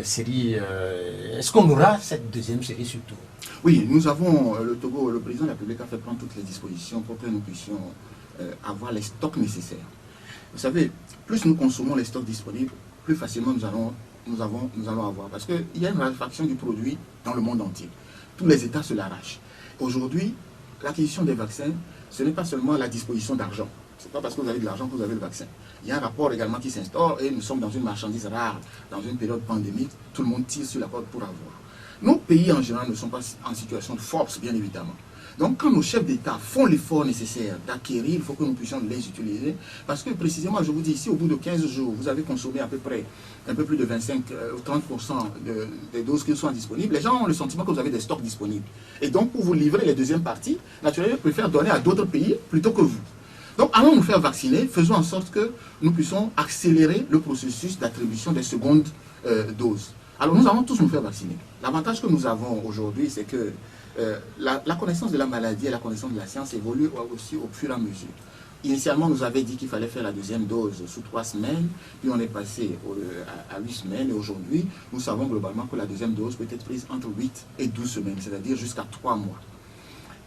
série. Est-ce qu'on aura cette deuxième série surtout? Oui, nous avons, le Togo, le président de la République a fait prendre toutes les dispositions pour que nous puissions avoir les stocks nécessaires. Vous savez, plus nous consommons les stocks disponibles, plus facilement nous allons avoir. Parce qu'il y a une raréfaction du produit dans le monde entier. Tous les États se l'arrachent. Aujourd'hui, l'acquisition des vaccins, ce n'est pas seulement la disposition d'argent. Ce n'est pas parce que vous avez de l'argent que vous avez le vaccin. Il y a un rapport également qui s'instaure et nous sommes dans une marchandise rare, dans une période pandémique. Tout le monde tire sur la corde pour avoir. Nos pays en général ne sont pas en situation de force, bien évidemment. Donc quand nos chefs d'État font l'effort nécessaire d'acquérir, il faut que nous puissions les utiliser. Parce que précisément, je vous dis, si au bout de 15 jours, vous avez consommé à peu près un peu plus de 25 ou 30% des doses qui sont disponibles, les gens ont le sentiment que vous avez des stocks disponibles. Et donc pour vous livrer les deuxièmes parties, naturellement, ils préfèrent donner à d'autres pays plutôt que vous. Donc allons nous faire vacciner, faisons en sorte que nous puissions accélérer le processus d'attribution des secondes doses. Alors nous allons tous nous faire vacciner. L'avantage que nous avons aujourd'hui, c'est que la connaissance de la maladie et la connaissance de la science évoluent aussi au fur et à mesure. Initialement, on nous avait dit qu'il fallait faire la deuxième dose sous 3 semaines, puis on est passé à 8 semaines, et aujourd'hui, nous savons globalement que la deuxième dose peut être prise entre 8 et 12 semaines, c'est-à-dire jusqu'à 3 mois.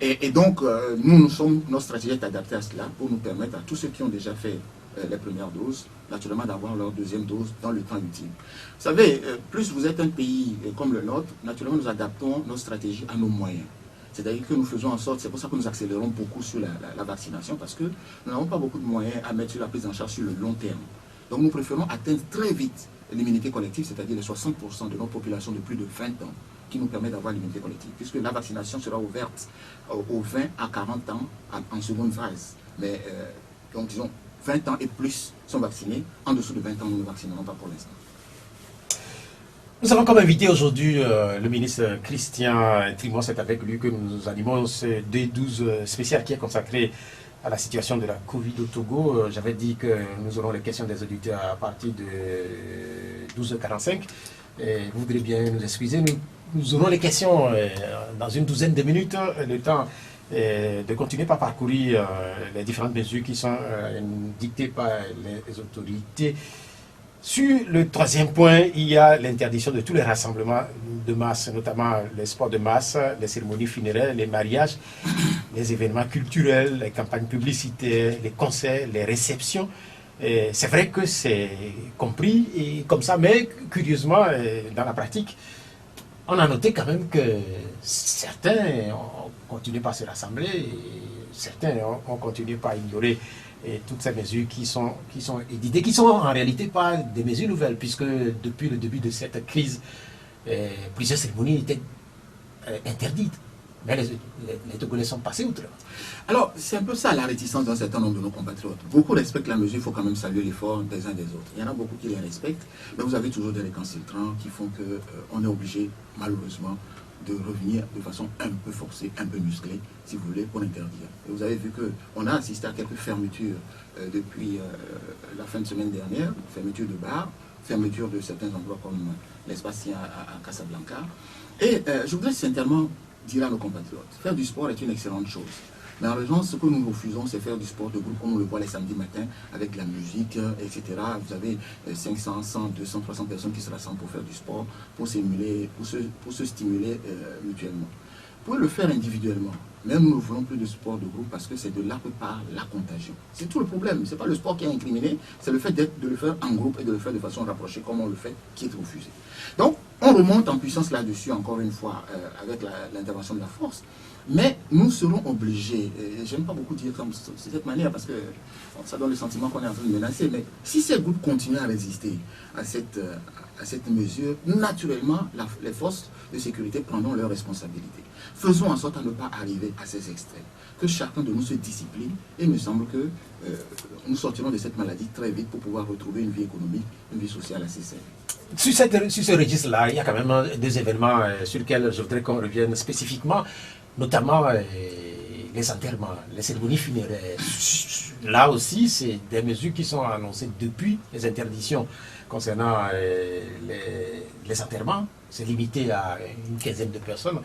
Et donc, notre stratégie est adaptée à cela pour nous permettre à tous ceux qui ont déjà fait les premières doses, naturellement d'avoir leur deuxième dose dans le temps utile. Vous savez, plus vous êtes un pays comme le nôtre, naturellement nous adaptons nos stratégies à nos moyens. C'est-à-dire que nous faisons en sorte, c'est pour ça que nous accélérons beaucoup sur la vaccination, parce que nous n'avons pas beaucoup de moyens à mettre sur la prise en charge sur le long terme. Donc nous préférons atteindre très vite l'immunité collective, c'est-à-dire les 60% de notre population de plus de 20 ans, qui nous permet d'avoir l'immunité collective, puisque la vaccination sera ouverte aux 20 à 40 ans en seconde phase. Mais donc disons, 20 ans et plus sont vaccinés. En dessous de 20 ans, nous ne vaccinerons pas pour l'instant. Nous avons comme invité aujourd'hui le ministre Christian Trimon. C'est avec lui que nous animons ce D12 spécial qui est consacré à la situation de la Covid au Togo. J'avais dit que nous aurons les questions des auditeurs à partir de 12h45. Vous voudrez bien nous excuser. Nous aurons les questions dans une douzaine de minutes. Le temps de continuer par parcourir les différentes mesures qui sont dictées par les autorités. Sur le troisième point, il y a l'interdiction de tous les rassemblements de masse, notamment les sports de masse, les cérémonies funéraires, les mariages, les événements culturels, les campagnes publicitaires, les concerts, les réceptions. C'est vrai que c'est compris et comme ça, mais curieusement, dans la pratique, on a noté quand même que certains ont continué par se rassembler et certains ont continué par ignorer toutes ces mesures qui sont éditées, qui sont en réalité pas des mesures nouvelles, puisque depuis le début de cette crise, plusieurs cérémonies étaient interdites. Mais les Togolais sont passés outre. Alors, c'est un peu ça la réticence d'un certain nombre de nos compatriotes. Beaucoup respectent la mesure, il faut quand même saluer l'effort des uns des autres. Il y en a beaucoup qui les respectent, mais vous avez toujours des récalcitrants qui font qu'on est obligé, malheureusement, de revenir de façon un peu forcée, un peu musclée, si vous voulez, pour l'interdire. Et vous avez vu qu'on a assisté à quelques fermetures depuis la fin de semaine dernière, fermeture de bars, fermeture de certains endroits comme l'espace à Casablanca. Et je voudrais sincèrement dire à nos compatriotes, faire du sport est une excellente chose. Mais en raison, ce que nous refusons, c'est faire du sport de groupe comme on le voit les samedis matins, avec de la musique, etc. Vous avez 500, 100, 200, 300 personnes qui se rassemblent pour faire du sport, pour se stimuler mutuellement. Vous pouvez le faire individuellement. Même nous ne voulons plus de sport de groupe parce que c'est de là que part la contagion. C'est tout le problème. Ce n'est pas le sport qui est incriminé, c'est le fait de le faire en groupe et de le faire de façon rapprochée comme on le fait qui est refusé. Donc, on remonte en puissance là-dessus, encore une fois, avec l'intervention de la force. Mais nous serons obligés, et j'aime pas beaucoup dire de cette manière parce que ça donne le sentiment qu'on est en train de menacer, mais si ces groupes continuent à résister à cette mesure, naturellement, les forces de sécurité prendront leurs responsabilités. Faisons en sorte à ne pas arriver à ces extrêmes. Que chacun de nous se discipline et il me semble que nous sortirons de cette maladie très vite pour pouvoir retrouver une vie économique, une vie sociale assez saine. Sur ce registre-là, il y a quand même deux événements sur lesquels je voudrais qu'on revienne spécifiquement, notamment les enterrements, les cérémonies funéraires. Là aussi, c'est des mesures qui sont annoncées depuis les interdictions concernant les enterrements. C'est limité à une quinzaine de personnes,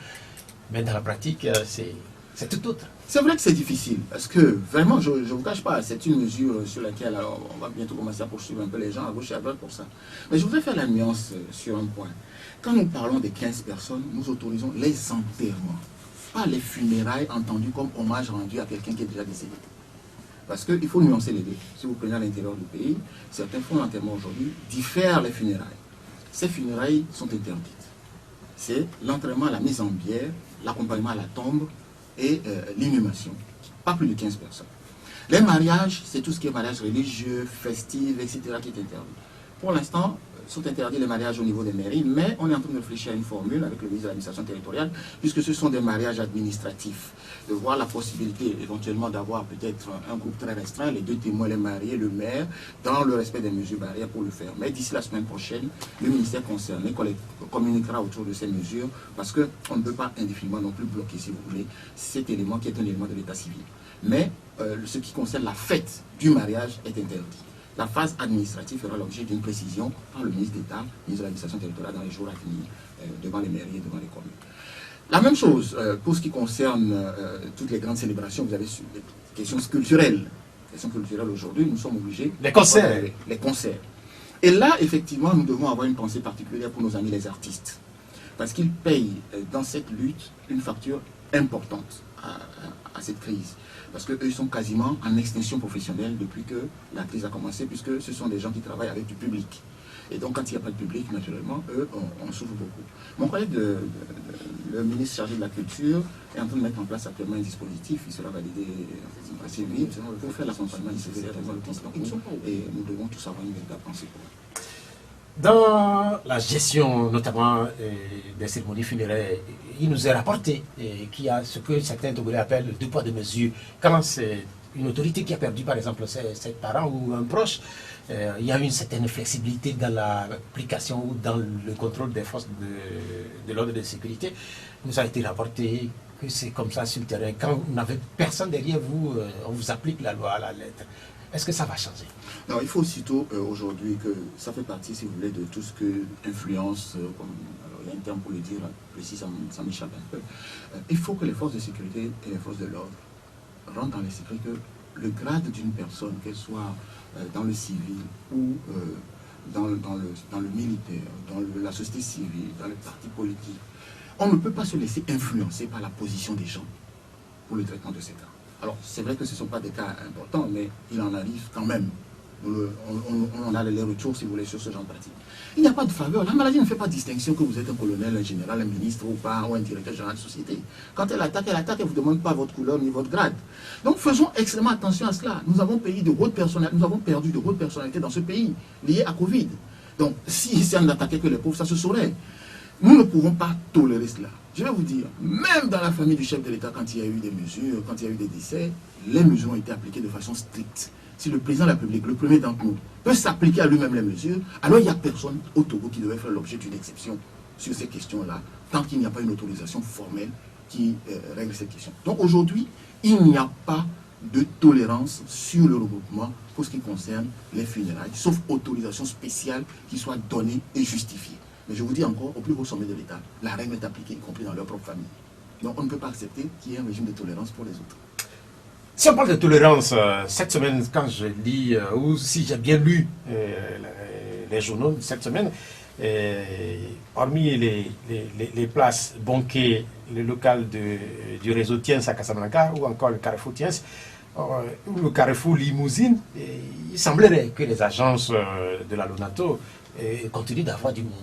mais dans la pratique, c'est tout autre. C'est vrai que c'est difficile, parce que vraiment, je ne vous cache pas, c'est une mesure sur laquelle on va bientôt commencer à poursuivre un peu les gens à gauche et à droite pour ça. Mais je voudrais faire la nuance sur un point. Quand nous parlons des 15 personnes, nous autorisons les enterrements, pas les funérailles entendues comme hommage rendu à quelqu'un qui est déjà décédé. Parce qu'il faut nuancer les deux. Si vous prenez à l'intérieur du pays, certains fonds d'enterrement aujourd'hui diffèrent les funérailles. Ces funérailles sont interdites. C'est l'enterrement, la mise en bière, l'accompagnement à la tombe, et l'inhumation. Pas plus de 15 personnes. Les mariages, c'est tout ce qui est mariage religieux, festif, etc. qui est interdit. Pour l'instant, sont interdits les mariages au niveau des mairies, mais on est en train de réfléchir à une formule avec le ministre de l'administration territoriale, puisque ce sont des mariages administratifs, de voir la possibilité éventuellement d'avoir peut-être un groupe très restreint, les deux témoins, les mariés, le maire, dans le respect des mesures barrières pour le faire. Mais d'ici la semaine prochaine, le ministère concerné communiquera autour de ces mesures, parce qu'on ne peut pas indéfiniment non plus bloquer, si vous voulez, cet élément qui est un élément de l'état civil. Mais ce qui concerne la fête du mariage est interdit. La phase administrative fera l'objet d'une précision par le ministre d'État, ministre de l'administration territoriale dans les jours à venir, devant les mairies et devant les communes. La même chose pour ce qui concerne toutes les grandes célébrations, vous avez sur les questions culturelles. Les questions culturelles aujourd'hui, nous sommes obligés... Les concerts. Les concerts. Et là, effectivement, nous devons avoir une pensée particulière pour nos amis les artistes. Parce qu'ils payent dans cette lutte une facture importante à cette crise. Parce qu'eux, ils sont quasiment en extinction professionnelle depuis que la crise a commencé, puisque ce sont des gens qui travaillent avec du public. Et donc, quand il n'y a pas de public, naturellement, eux, on souffre beaucoup. Mon collègue, le ministre chargé de la Culture, est en train de mettre en place actuellement un dispositif, il sera validé assez vite, pour faire l'accompagnement nécessaire dans le continent. Et nous devons tous avoir une véritable pensée pour eux. Dans la gestion, notamment des cérémonies funéraires, il nous est rapporté qu'il y a ce que certains Togolais appellent le deux poids deux mesures. Quand c'est une autorité qui a perdu, par exemple, ses parents ou un proche, il y a une certaine flexibilité dans l'application ou dans le contrôle des forces de l'ordre de sécurité. Il nous a été rapporté que c'est comme ça sur le terrain. Quand vous n'avez personne derrière vous, on vous applique la loi à la lettre. Est-ce que ça va changer? Non, il faut aussitôt aujourd'hui que ça fait partie, si vous voulez, de tout ce que influence, alors il y a un terme pour le dire, précis, ça m'échappe un peu. Il faut que les forces de sécurité et les forces de l'ordre rentrent dans l'esprit que le grade d'une personne, qu'elle soit dans le civil ou dans le militaire, dans la société civile, dans le parti politique, on ne peut pas se laisser influencer par la position des gens pour le traitement de ces cas. Alors, c'est vrai que ce ne sont pas des cas importants, mais il en arrive quand même. On a les retours, si vous voulez, sur ce genre de pratique. Il n'y a pas de faveur. La maladie ne fait pas de distinction que vous êtes un colonel, un général, un ministre ou pas, ou un directeur général de société. Quand elle attaque, elle ne vous demande pas votre couleur ni votre grade. Donc, faisons extrêmement attention à cela. Nous avons perdu de hautes personnalités dans ce pays, liées à Covid. Donc, si on n'attaquait que les pauvres, ça se saurait. Nous ne pouvons pas tolérer cela. Je vais vous dire, même dans la famille du chef de l'État, quand il y a eu des mesures, quand il y a eu des décès, les mesures ont été appliquées de façon stricte. Si le président de la République, le premier d'entre nous, peut s'appliquer à lui-même les mesures, alors il n'y a personne au Togo qui devrait faire l'objet d'une exception sur ces questions-là, tant qu'il n'y a pas une autorisation formelle qui règle cette question. Donc aujourd'hui, il n'y a pas de tolérance sur le regroupement pour ce qui concerne les funérailles, sauf autorisation spéciale qui soit donnée et justifiée. Mais je vous dis encore, au plus haut sommet de l'État, la règle est appliquée, y compris dans leur propre famille. Donc on ne peut pas accepter qu'il y ait un régime de tolérance pour les autres. Si on parle de tolérance, cette semaine, quand je lis, ou si j'ai bien lu les journaux cette semaine, Hormis les places banquées, le local du réseau Tiens à Casablanca ou encore le Carrefour Tiens, ou le Carrefour Limousine, il semblerait que les agences de la Lonato continuent d'avoir du monde.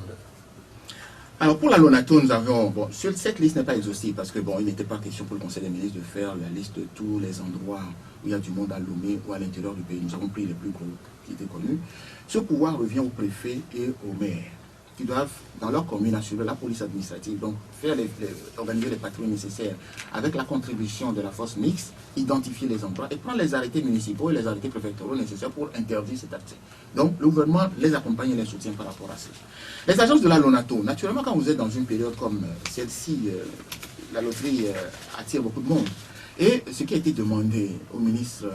Alors pour la Lonato, nous avions, bon, cette liste n'est pas exhaustive parce que bon, il n'était pas question pour le Conseil des ministres de faire la liste de tous les endroits où il y a du monde à Lomé ou à l'intérieur du pays. Nous avons pris les plus gros qui étaient connus. Ce pouvoir revient au préfet et au maire qui doivent, dans leur commune, assurer la police administrative, donc faire organiser les patrouilles nécessaires avec la contribution de la force mixte, identifier les endroits et prendre les arrêtés municipaux et les arrêtés préfectoraux nécessaires pour interdire cet accès. Donc le gouvernement les accompagne et les soutient par rapport à ça. Les agences de la Lonato, naturellement quand vous êtes dans une période comme celle-ci, la loterie attire beaucoup de monde. Et ce qui a été demandé au ministre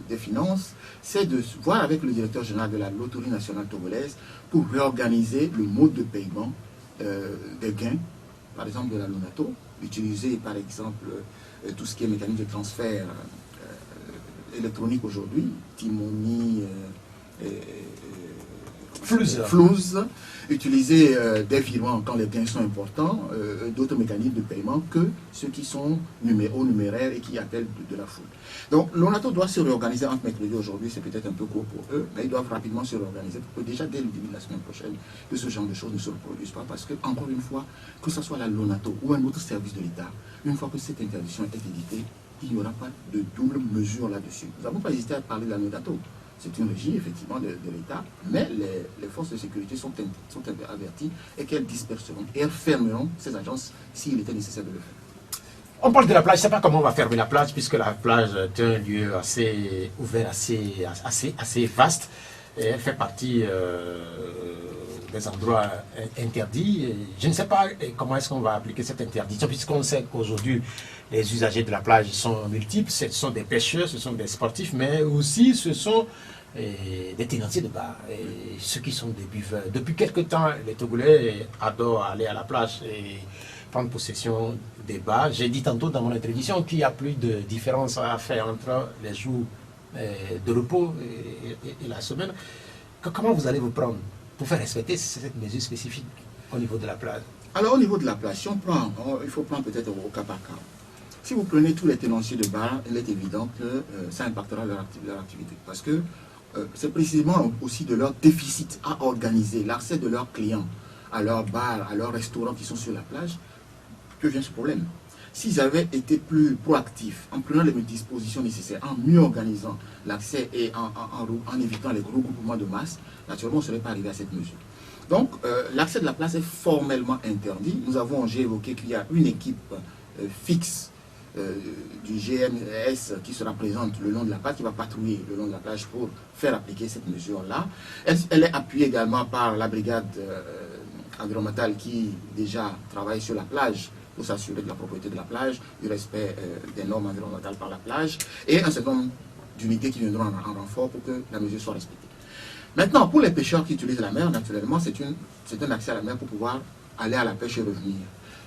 des Finances, c'est de voir avec le directeur général de la Loterie nationale togolaise pour réorganiser le mode de paiement des gains, par exemple de la Lonato, utiliser par exemple tout ce qui est mécanisme de transfert électronique aujourd'hui, Timoni, Flouze, utiliser des virements quand les gains sont importants, d'autres mécanismes de paiement que ceux qui sont au numéraire et qui appellent de la foule. Donc l'ONATO doit se réorganiser entre mercredi et aujourd'hui, c'est peut-être un peu court pour eux, mais ils doivent rapidement se réorganiser pour que déjà dès le début de la semaine prochaine, que ce genre de choses ne se reproduisent pas, parce que, encore une fois, que ce soit la LONATO ou un autre service de l'État, une fois que cette interdiction est éditée, il n'y aura pas de double mesure là-dessus. Nous n'avons pas hésité à parler de la LONATO. C'est une régie, effectivement, de l'État, mais les forces de sécurité sont averties et qu'elles disperseront et elles fermeront ces agences s'il était nécessaire de le faire. On parle de la plage, je ne sais pas comment on va fermer la plage, puisque la plage est un lieu assez ouvert, assez vaste. Et elle fait partie des endroits interdits. Je ne sais pas comment est-ce qu'on va appliquer cette interdiction, puisqu'on sait qu'aujourd'hui, les usagers de la plage sont multiples. Ce sont des pêcheurs, ce sont des sportifs, mais aussi ce sont des tenanciers de bar, et ceux qui sont des buveurs. Depuis quelque temps, les Togolais adorent aller à la plage et prendre possession des bars. J'ai dit tantôt dans mon introduction qu'il n'y a plus de différence à faire entre les jours de repos et la semaine. Comment vous allez vous prendre pour faire respecter cette mesure spécifique au niveau de la plage? Alors au niveau de la plage, si on prend, il faut prendre peut-être au cas par cas. Si vous prenez tous les tenanciers de bar, il est évident que ça impactera leur activité. Parce que c'est précisément aussi de leur déficit à organiser l'accès de leurs clients à leurs bars, à leurs restaurants qui sont sur la plage, que vient ce problème. S'ils avaient été plus proactifs, en prenant les dispositions nécessaires, en mieux organisant l'accès et en évitant les gros groupements de masse, naturellement, on ne serait pas arrivé à cette mesure. Donc, l'accès de la place est formellement interdit. J'ai évoqué qu'il y a une équipe fixe du GMS qui sera présente le long de la plage, qui va patrouiller le long de la plage pour faire appliquer cette mesure-là. Elle est appuyée également par la brigade environnementale qui déjà travaille sur la plage pour s'assurer de la propriété de la plage, du respect des normes environnementales par la plage, et un certain nombre d'unités qui viendront en renfort pour que la mesure soit respectée. Maintenant, pour les pêcheurs qui utilisent la mer, naturellement, c'est un accès à la mer pour pouvoir aller à la pêche et revenir.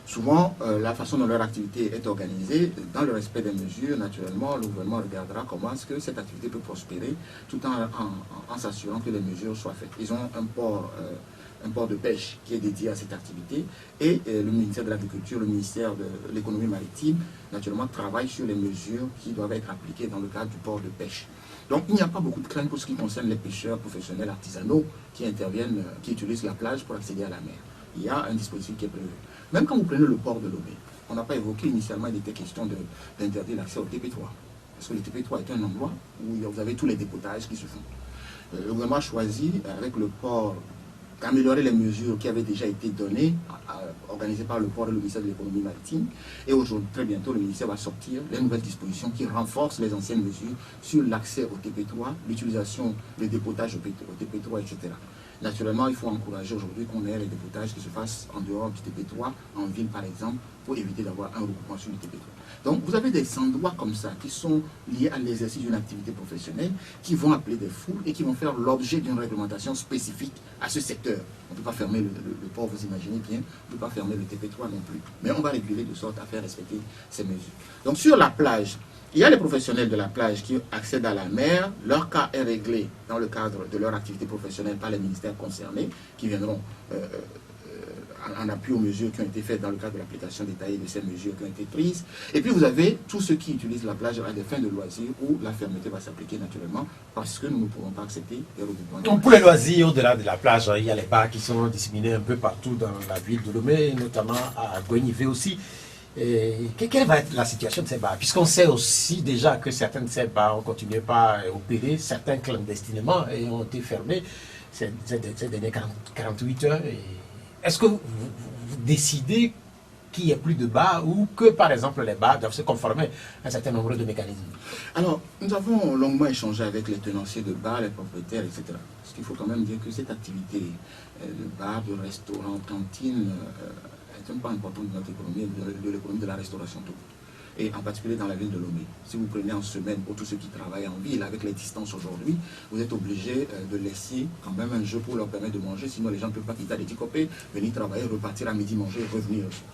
Souvent, la façon dont leur activité est organisée, dans le respect des mesures, naturellement, le gouvernement regardera comment est-ce que cette activité peut prospérer, tout en s'assurant que les mesures soient faites. Ils ont un port de pêche qui est dédié à cette activité, et le ministère de l'Agriculture, le ministère de l'Économie maritime, naturellement, travaille sur les mesures qui doivent être appliquées dans le cadre du port de pêche. Donc, il n'y a pas beaucoup de crainte pour ce qui concerne les pêcheurs professionnels artisanaux qui interviennent, qui utilisent la plage pour accéder à la mer. Il y a un dispositif qui est prévu. Même quand vous prenez le port de Lomé, on n'a pas évoqué initialement, il était question d'interdire l'accès au TP3. Parce que le TP3 est un endroit où vous avez tous les dépotages qui se font. Le gouvernement a choisi, avec le port, d'améliorer les mesures qui avaient déjà été données, organisées par le port et le ministère de l'Économie maritime. Et aujourd'hui, très bientôt, le ministère va sortir les nouvelles dispositions qui renforcent les anciennes mesures sur l'accès au TP3, l'utilisation des dépotages au TP3, etc. Naturellement, il faut encourager aujourd'hui qu'on ait les dépotages qui se fassent en dehors du TP3, en ville par exemple, pour éviter d'avoir un regroupement sur le TP3. Donc vous avez des endroits comme ça qui sont liés à l'exercice d'une activité professionnelle, qui vont appeler des foules et qui vont faire l'objet d'une réglementation spécifique à ce secteur. On ne peut pas fermer le port, vous imaginez bien, on ne peut pas fermer le TP3 non plus. Mais on va réguler de sorte à faire respecter ces mesures. Donc sur la plage, Il y a les professionnels de la plage qui accèdent à la mer. Leur cas est réglé dans le cadre de leur activité professionnelle par les ministères concernés qui viendront en appui aux mesures qui ont été faites dans le cadre de l'application détaillée de ces mesures qui ont été prises. Et puis vous avez tous ceux qui utilisent la plage à des fins de loisirs où la fermeté va s'appliquer naturellement parce que nous ne pourrons pas accepter des regroupements. Donc pour les loisirs, au-delà de la plage, il y a les bars qui sont disséminés un peu partout dans la ville de Lomé, notamment à Goignivé aussi. Et quelle va être la situation de ces bars? Puisqu'on sait aussi déjà que certains de ces bars ont continué pas à opérer, certains clandestinement et ont été fermés ces dernières 48 heures. Est-ce que vous décidez qu'il n'y ait plus de bars ou que par exemple les bars doivent se conformer à un certain nombre de mécanismes? Alors, nous avons longuement échangé avec les tenanciers de bars, les propriétaires, etc. Parce qu'il faut quand même dire que cette activité de bar, de restaurant, cantine, est un point important de notre économie, de l'économie de la restauration tout. Et en particulier dans la ville de Lomé. Si vous prenez en semaine pour tous ceux qui travaillent en ville, avec les distances aujourd'hui, vous êtes obligé de laisser quand même un jeu pour leur permettre de manger, sinon les gens ne peuvent pas quitter les Dicopé, venir travailler, repartir à midi manger et revenir le soir.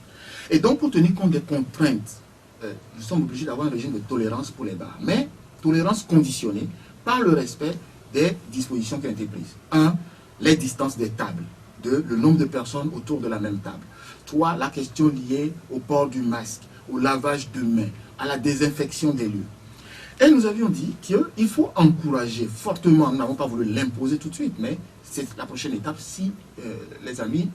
Et donc pour tenir compte des contraintes, nous sommes obligés d'avoir un régime de tolérance pour les bars, mais tolérance conditionnée par le respect des dispositions qui ont été prises. 1. Les distances des tables. 2. Le nombre de personnes autour de la même table. 3. La question liée au port du masque, au lavage de mains, à la désinfection des lieux. Et nous avions dit qu'il faut encourager fortement, nous n'avons pas voulu l'imposer tout de suite, mais c'est la prochaine étape si les amis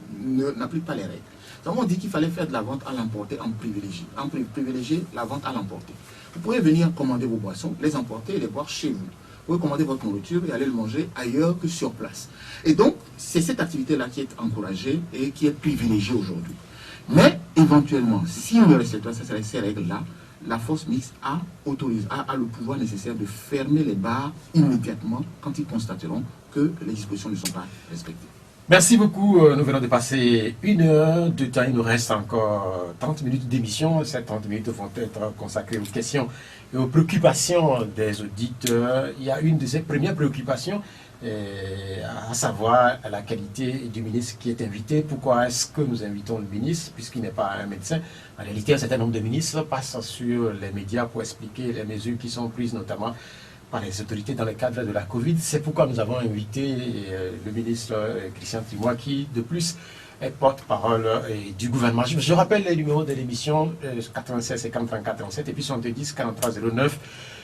n'appliquent pas les règles. Nous avons dit qu'il fallait faire de la vente à l'emporter en privilégier la vente à l'emporter. Vous pouvez venir commander vos boissons, les emporter et les boire chez vous. Vous pouvez commander votre nourriture et aller le manger ailleurs que sur place. Et donc, c'est cette activité-là qui est encouragée et qui est privilégiée aujourd'hui. Mais, éventuellement, si on ne respecte pas ces règles-là, la force mixte a le pouvoir nécessaire de fermer les bars immédiatement quand ils constateront que les dispositions ne sont pas respectées. Merci beaucoup. Nous venons de passer 1 heure de temps. Il nous reste encore 30 minutes d'émission. Ces 30 minutes vont être consacrées aux questions et aux préoccupations des auditeurs. Il y a une de ces premières préoccupations, à savoir la qualité du ministre qui est invité. Pourquoi est-ce que nous invitons le ministre, puisqu'il n'est pas un médecin? En réalité, un certain nombre de ministres passent sur les médias pour expliquer les mesures qui sont prises, notamment par les autorités dans le cadre de la Covid. C'est pourquoi nous avons invité le ministre Christian Timois, qui de plus est porte-parole du gouvernement. Je rappelle les numéros de l'émission 96 53 47 et puis 70 43 09.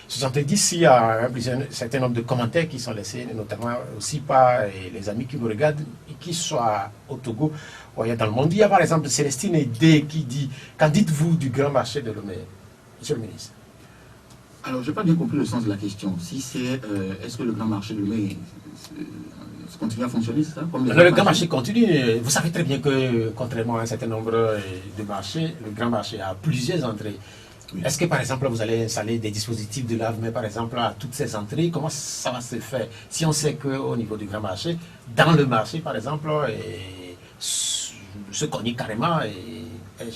70, il y a un certain nombre de commentaires qui sont laissés, notamment aussi par les amis qui me regardent, qui soient au Togo ou ailleurs dans le monde. Il y a par exemple Célestine Edé qui dit: qu'en dites-vous du grand marché de Lomé, monsieur le ministre? Alors, je n'ai pas bien compris le sens de la question. Si c'est, est-ce que le grand marché de Lomé continue à fonctionner, c'est ça? Le grand marché continue. Vous savez très bien que, contrairement à un certain nombre de marchés, le grand marché a plusieurs entrées. Oui. Est-ce que, par exemple, vous allez installer des dispositifs de lave-mains, par exemple, à toutes ces entrées? Comment ça va se faire? Si on sait qu'au niveau du grand marché, dans le marché, par exemple, se cogner carrément est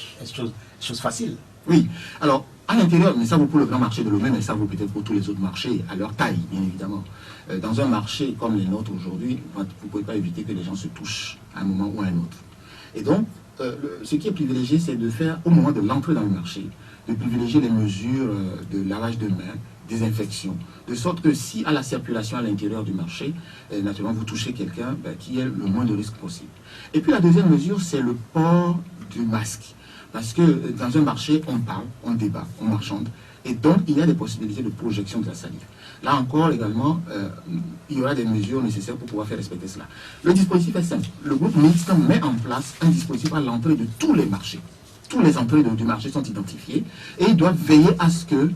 chose facile. Oui. Alors, à l'intérieur, mais ça vaut pour le grand marché de Lomé, mais ça vaut peut-être pour tous les autres marchés, à leur taille, bien évidemment. Dans un marché comme les nôtres aujourd'hui, vous ne pouvez pas éviter que les gens se touchent à un moment ou à un autre. Et donc, ce qui est privilégié, c'est de faire, au moment de l'entrée dans le marché, de privilégier les mesures de lavage de mains, désinfection, de sorte que si à la circulation à l'intérieur du marché, naturellement vous touchez quelqu'un, qui ait le moins de risques possible. Et puis la deuxième mesure, c'est le port du masque. Parce que dans un marché, on parle, on débat, on marchande, et donc il y a des possibilités de projection de la salive. Là encore, également, il y aura des mesures nécessaires pour pouvoir faire respecter cela. Le dispositif est simple. Le groupe mixte met en place un dispositif à l'entrée de tous les marchés. Tous les entrées du marché sont identifiées et ils doivent veiller à ce que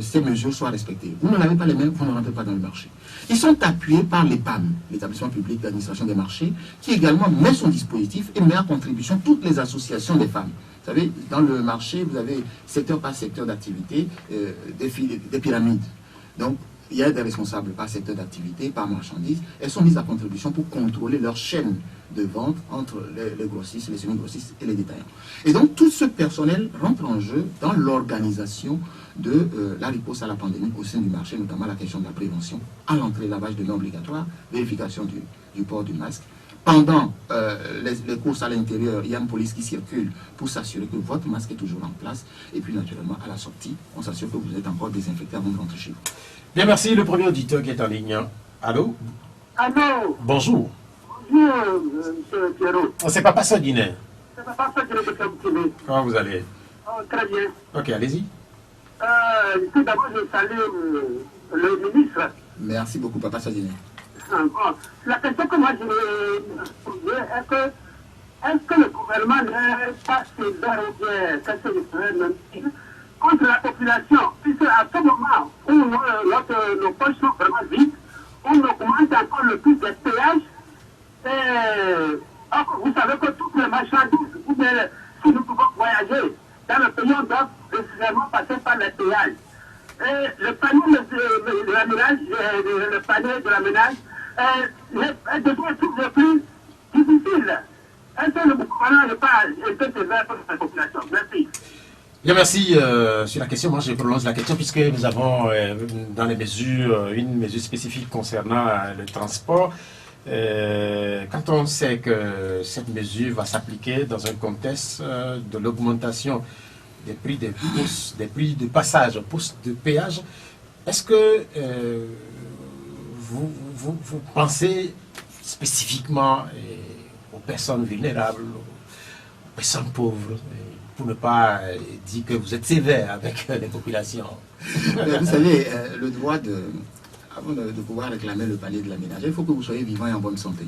ces mesures soient respectées. Vous ne l'avez pas les mêmes, vous ne rentrez pas dans le marché. Ils sont appuyés par l'EPAM, l'établissement public d'administration des marchés, qui également met son dispositif et met en contribution toutes les associations des femmes. Vous savez, dans le marché, vous avez secteur par secteur d'activité, des pyramides. Donc, il y a des responsables par secteur d'activité, par marchandises. Elles sont mises à contribution pour contrôler leur chaîne de vente entre les grossistes, les semi-grossistes et les détaillants. Et donc, tout ce personnel rentre en jeu dans l'organisation de la riposte à la pandémie au sein du marché, notamment la question de la prévention, à l'entrée, lavage de mains obligatoire, vérification du port du masque, pendant les courses à l'intérieur, il y a une police qui circule pour s'assurer que votre masque est toujours en place. Et puis, naturellement, à la sortie, on s'assure que vous êtes encore désinfecté avant de rentrer chez vous. Bien, merci. Le premier auditeur qui est en ligne. Allô? Allô? Bonjour. Bonjour, M. Pierrot. C'est Papa Sodine. C'est pas ça que je veux vous. Comment vous allez? Oh, très bien. Ok, allez-y. Tout d'abord, je salue le ministre. Merci beaucoup, Papa Sadine. Bon, la question que moi je me posais est-ce que le gouvernement n'est pas sévère ou bien qu'est-ce que je ferais même contre la population, puisque à ce moment où nos poches sont vraiment vides, on augmente encore le prix des péages. Or, vous savez que toutes les marchandises, ou bien si nous pouvons voyager dans le pays, on doit nécessairement passer par les péages. Et le panier de la ménage, le panier de la ménage, devient toujours plus difficile. Est-ce que le gouvernement n'est pas un peu sévère pour la population? Merci. Bien, merci. Sur la question, moi je prolonge la question puisque nous avons dans les mesures, une mesure spécifique concernant le transport. Quand on sait que cette mesure va s'appliquer dans un contexte de l'augmentation des prix des pousses, des prix de passage aux postes de péage, est-ce que vous pensez spécifiquement aux personnes vulnérables, aux personnes pauvres, pour ne pas dire que vous êtes sévère avec les populations? Vous savez, le droit avant de pouvoir réclamer le panier de la ménagère, il faut que vous soyez vivant et en bonne santé.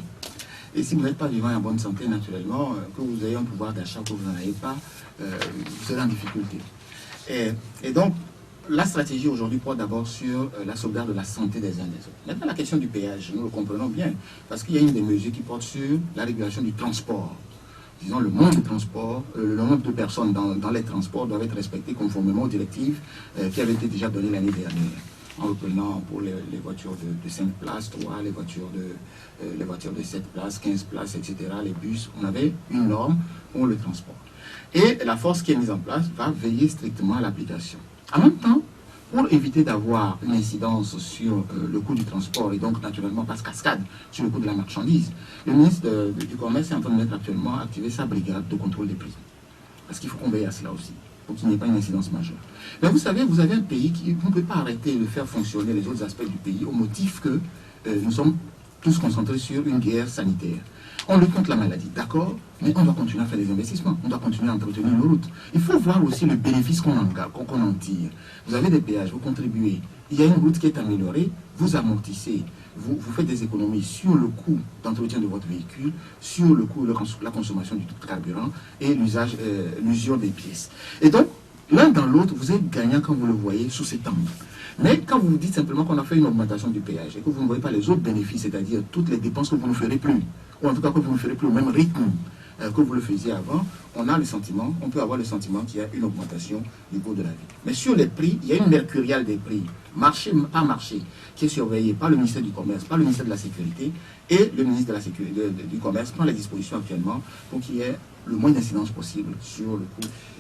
Et si vous n'êtes pas vivant et en bonne santé, naturellement, que vous ayez un pouvoir d'achat, que vous n'en ayez pas, vous serez en difficulté. Et donc, la stratégie aujourd'hui porte d'abord sur la sauvegarde de la santé des uns et des autres. Maintenant, la question du péage, nous le comprenons bien, parce qu'il y a une des mesures qui porte sur la régulation du transport. Disons, le nombre de transports, le nombre de personnes dans les transports doivent être respectés conformément aux directives qui avaient été déjà données l'année dernière. En reprenant pour les voitures de 5 places, 3, les voitures de 7 places, 15 places, etc., les bus, on avait une norme pour le transport. Et la force qui est mise en place va veiller strictement à l'application. En même temps, pour éviter d'avoir une incidence sur le coût du transport et donc naturellement passe cascade sur le coût de la marchandise, le ministre du Commerce est en train de mettre actuellement à activer sa brigade de contrôle des prix. Parce qu'il faut qu'on veille à cela aussi, pour qu'il n'y ait pas une incidence majeure. Mais vous savez, vous avez un pays qui, vous ne pouvez pas arrêter de faire fonctionner les autres aspects du pays au motif que nous sommes tous concentrés sur une guerre sanitaire. On lutte contre la maladie, d'accord, mais on doit continuer à faire des investissements, on doit continuer à entretenir nos routes. Il faut voir aussi le bénéfice qu'on en tire. Vous avez des péages, vous contribuez, il y a une route qui est améliorée, vous amortissez, vous faites des économies sur le coût d'entretien de votre véhicule, sur le coût de la consommation du carburant et l'usure des pièces. Et donc, l'un dans l'autre, vous êtes gagnant quand vous le voyez sous cet angle. Mais quand vous vous dites simplement qu'on a fait une augmentation du péage et que vous ne voyez pas les autres bénéfices, c'est-à-dire toutes les dépenses que vous ne ferez plus, ou en tout cas que vous ne ferez plus au même rythme que vous le faisiez avant, on peut avoir le sentiment qu'il y a une augmentation du coût de la vie. Mais sur les prix, il y a une mercuriale des prix, marché par marché, qui est surveillée par le ministère du Commerce, par le ministère de la Sécurité, et le ministre du Commerce prend les dispositions actuellement pour qu'il y ait le moins d'incidence possible sur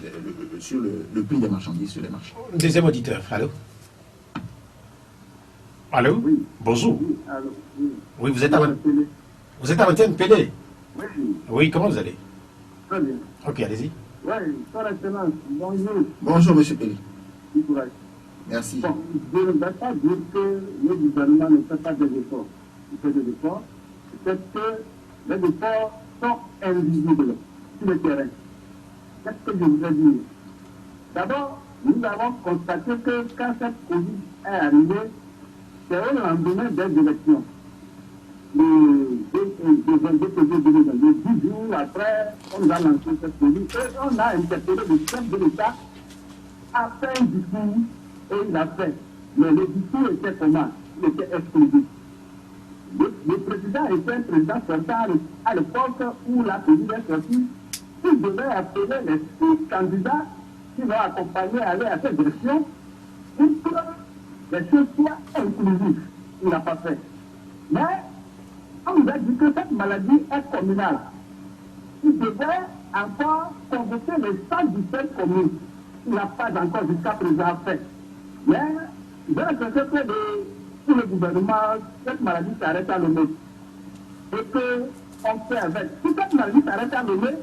le prix des marchandises sur les marchés. Deuxième auditeur, allô? Allô? Oui. Bonjour. Oui, allô, oui. Oui, vous êtes à l'antenne PD. Oui, Oui, comment vous allez? très bien. Ok, allez-y. Oui, son excellence, bonjour. Bonjour, M. Pelé. Du courage. Merci. Bon, je ne vais pas dire que le gouvernement ne fait pas des efforts. Il fait des efforts. C'est que les efforts sont invisibles sur le terrain. Qu'est-ce que je voudrais dire? D'abord, nous avons constaté que quand cette Covid est arrivée, c'est au lendemain des élections. Le 10 jours après, on a lancé cette Covid et on a interpellé le chef de l'État à faire un discours et il a fait. Mais le discours était comment? Il était exclusif. Le président était un président sortant à l'époque où la Covid est sortie. Il devait appeler les 6 candidats qui vont accompagner, aller à cette direction pour que les choses soient inclusives. Il n'a pas fait. Mais on nous a dit que cette maladie est communale. Il devait encore convoquer les 117 communes. Il n'a pas encore jusqu'à présent fait. Mais j'ai l'impression que pour le gouvernement, cette maladie s'arrête à l'hôpital. Et que on fait avec. Si cette maladie s'arrête à nommer,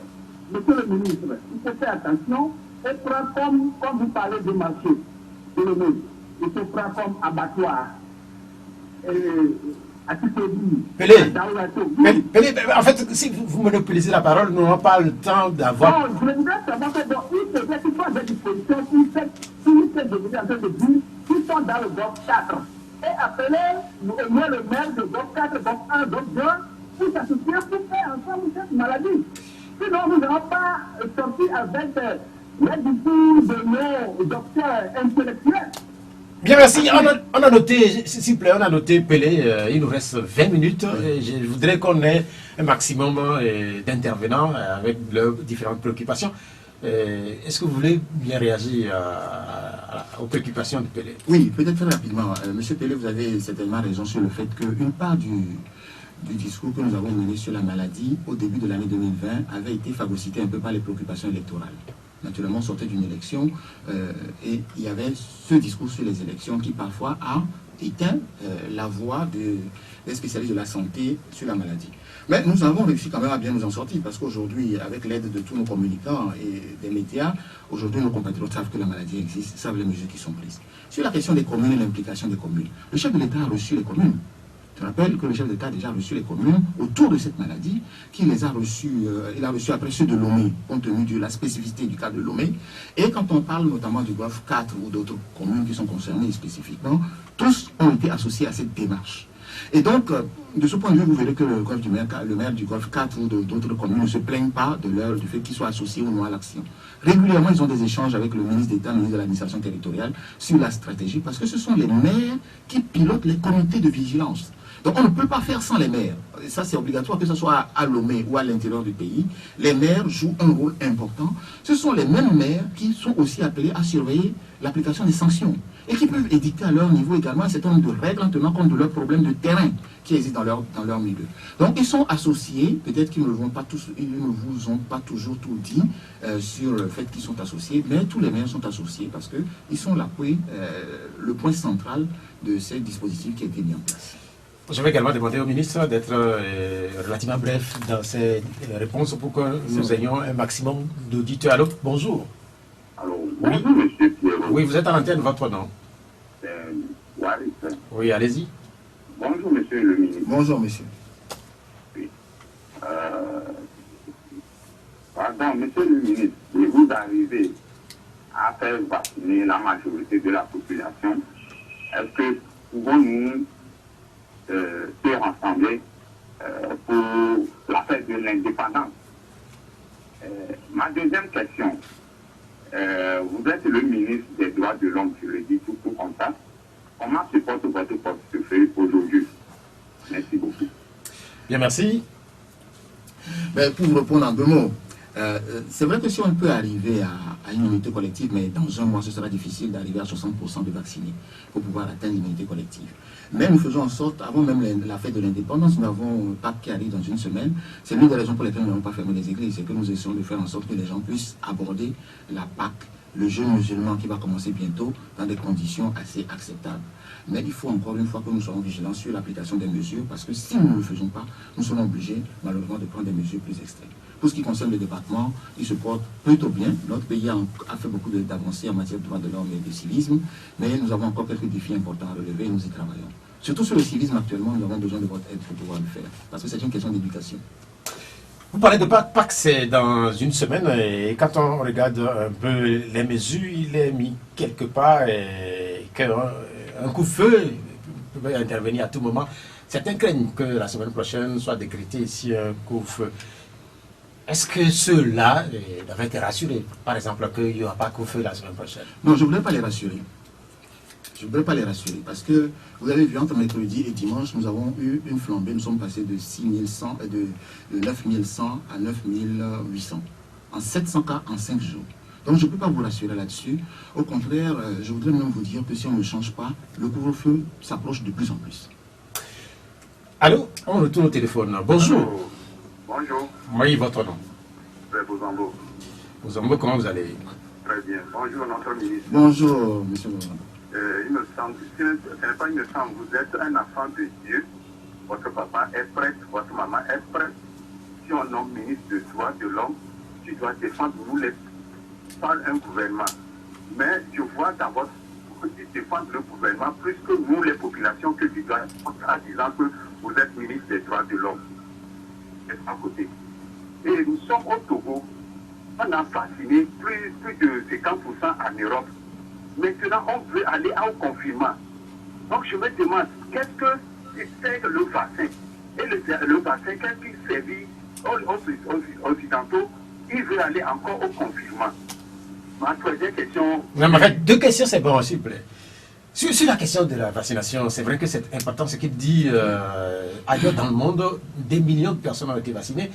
monsieur le ministre, il faut faire attention et prendre comme vous parlez de marché, de nommer. Il faut prendre comme abattoir. Pelé, en fait, si vous monopolisez la parole, nous n'avons pas le temps d'avoir... Non, je voudrais savoir que il faudrait qu'ils soient à disposition, s'ils sont en train de dire, ils sont dans le bloc 4. Et appeler au moins le maire de bloc 4, bloc 1, bloc 2, pour s'associer pour faire ensemble cette maladie. Sinon, nous n'allons pas sortir avec les discours de nos docteurs intellectuels. Bien, merci. On a noté, s'il vous plaît, on a noté Pelé, il nous reste 20 minutes. Et je voudrais qu'on ait un maximum d'intervenants avec leurs différentes préoccupations. Est-ce que vous voulez bien réagir aux préoccupations de Pelé? Oui, peut-être très rapidement. Monsieur Pelé, vous avez certainement raison sur le fait qu'une part du discours que nous avons mené sur la maladie au début de l'année 2020 avait été phagocyté un peu par les préoccupations électorales. Naturellement, on sortait d'une élection et il y avait ce discours sur les élections qui parfois a éteint la voix des spécialistes de la santé sur la maladie. Mais nous avons réussi quand même à bien nous en sortir parce qu'aujourd'hui, avec l'aide de tous nos communicants et des médias, aujourd'hui nos compatriotes savent que la maladie existe, savent les mesures qui sont prises. Sur la question des communes et l'implication des communes, le chef de l'État a reçu les communes. Je rappelle que le chef d'État a déjà reçu les communes autour de cette maladie, qu'il les a reçus, il a reçu après ceux de Lomé, compte tenu de la spécificité du cas de Lomé. Et quand on parle notamment du Golfe 4 ou d'autres communes qui sont concernées spécifiquement, tous ont été associés à cette démarche. Et donc, de ce point de vue, vous verrez que le maire du Golfe 4 ou d'autres communes ne se plaignent pas du fait qu'ils soient associés ou non à l'action. Régulièrement, ils ont des échanges avec le ministre d'État, le ministre de l'administration territoriale, sur la stratégie, parce que ce sont les maires qui pilotent les comités de vigilance. Donc on ne peut pas faire sans les maires. Et ça, c'est obligatoire, que ce soit à Lomé ou à l'intérieur du pays. Les maires jouent un rôle important. Ce sont les mêmes maires qui sont aussi appelés à surveiller l'application des sanctions et qui peuvent édicter à leur niveau également un certain nombre de règles en tenant compte de leurs problèmes de terrain qui existent dans leur milieu. Donc ils sont associés, peut-être qu'ils ne vous ont pas toujours tout dit sur le fait qu'ils sont associés, mais tous les maires sont associés parce qu'ils sont le point central de ce dispositif qui a été mis en place. Je vais également demander au ministre d'être relativement bref dans ses réponses pour que nous ayons un maximum d'auditeurs. Allô, bonjour. Allô, bonjour, monsieur Pierrot. Oui, vous êtes à l'antenne, votre nom. Waris. Oui, allez-y. Bonjour, monsieur le ministre. Bonjour, monsieur. Oui. Pardon, monsieur le ministre, si vous arrivez à faire vacciner la majorité de la population, est-ce que pouvons-nous se rassembler pour la fête de l'indépendance? Ma deuxième question, vous êtes le ministre des droits de l'homme, je le dis tout comme ça. Comment se porte votre portefeuille aujourd'hui? Merci beaucoup. Bien, merci. Ben, pour vous répondre en 2 mots, c'est vrai que si on peut arriver à une immunité collective, mais dans 1 mois, ce sera difficile d'arriver à 60% de vaccinés pour pouvoir atteindre l'immunité collective. Mais nous faisons en sorte, avant même la fête de l'indépendance, nous avons Pâques qui arrive dans 1 semaine. C'est l'une des raisons pour lesquelles nous n'avons pas fermé les églises, c'est que nous essayons de faire en sorte que les gens puissent aborder la Pâques, le jeûne musulman qui va commencer bientôt, dans des conditions assez acceptables. Mais il faut encore une fois que nous soyons vigilants sur l'application des mesures, parce que si nous ne le faisons pas, nous serons obligés malheureusement de prendre des mesures plus extrêmes. Pour ce qui concerne le département, il se porte plutôt bien. Notre pays a fait beaucoup d'avancées en matière de droits de l'homme et de civisme, mais nous avons encore quelques défis importants à relever et nous y travaillons. Surtout sur le civisme actuellement, nous avons besoin de votre aide pour pouvoir le faire, parce que c'est une question d'éducation. Vous parlez de Pâques. Pâques, c'est dans 1 semaine, et quand on regarde un peu les mesures, il est mis quelque part et qu'un coup de feu peut intervenir à tout moment. Certains craignent que la semaine prochaine soit décrété ici un coup-feu. Est-ce que ceux-là doivent être rassurés, par exemple, qu'il n'y aura pas coup-feu la semaine prochaine? Non, je ne voudrais pas les rassurer. Je ne voudrais pas les rassurer parce que vous avez vu entre mercredi et dimanche, nous avons eu une flambée. Nous sommes passés de 9100 à 9800 en 700 cas en 5 jours. Donc je ne peux pas vous rassurer là-dessus. Au contraire, je voudrais même vous dire que si on ne change pas, le couvre-feu s'approche de plus en plus. Allô, on retourne au téléphone. Bonjour. Allô. Bonjour. Oui, votre nom. C'est Bozambo. Bozambo, comment vous allez? Très bien. Bonjour, notre ministre. Bonjour, monsieur Bozambo. Il me semble, ce n'est pas il me semble, vous êtes un enfant de Dieu. Votre papa est prêtre, votre maman est prêtre. si on nomme ministre de droits de l'homme, tu dois défendre nous les, pas un gouvernement. Mais je vois dans votre tu défendre le gouvernement plus que nous les populations que tu dois en disant que vous êtes ministre des droits de l'homme. C'est à côté. Et nous sommes au Togo. On a vacciné plus de 50% en Europe. Maintenant, on veut aller au confinement. Donc, je me demande, qu'est-ce que c'est que le vaccin? Et le vaccin, qu'est-ce qu'il servit aux Occidentaux? Il veut aller encore au confinement. Ma troisième question... Non, mais en fait, deux questions, c'est bon, s'il vous plaît. Sur la question de la vaccination, c'est vrai que c'est important ce qu'il dit. Ailleurs dans le monde, des millions de personnes ont été vaccinées.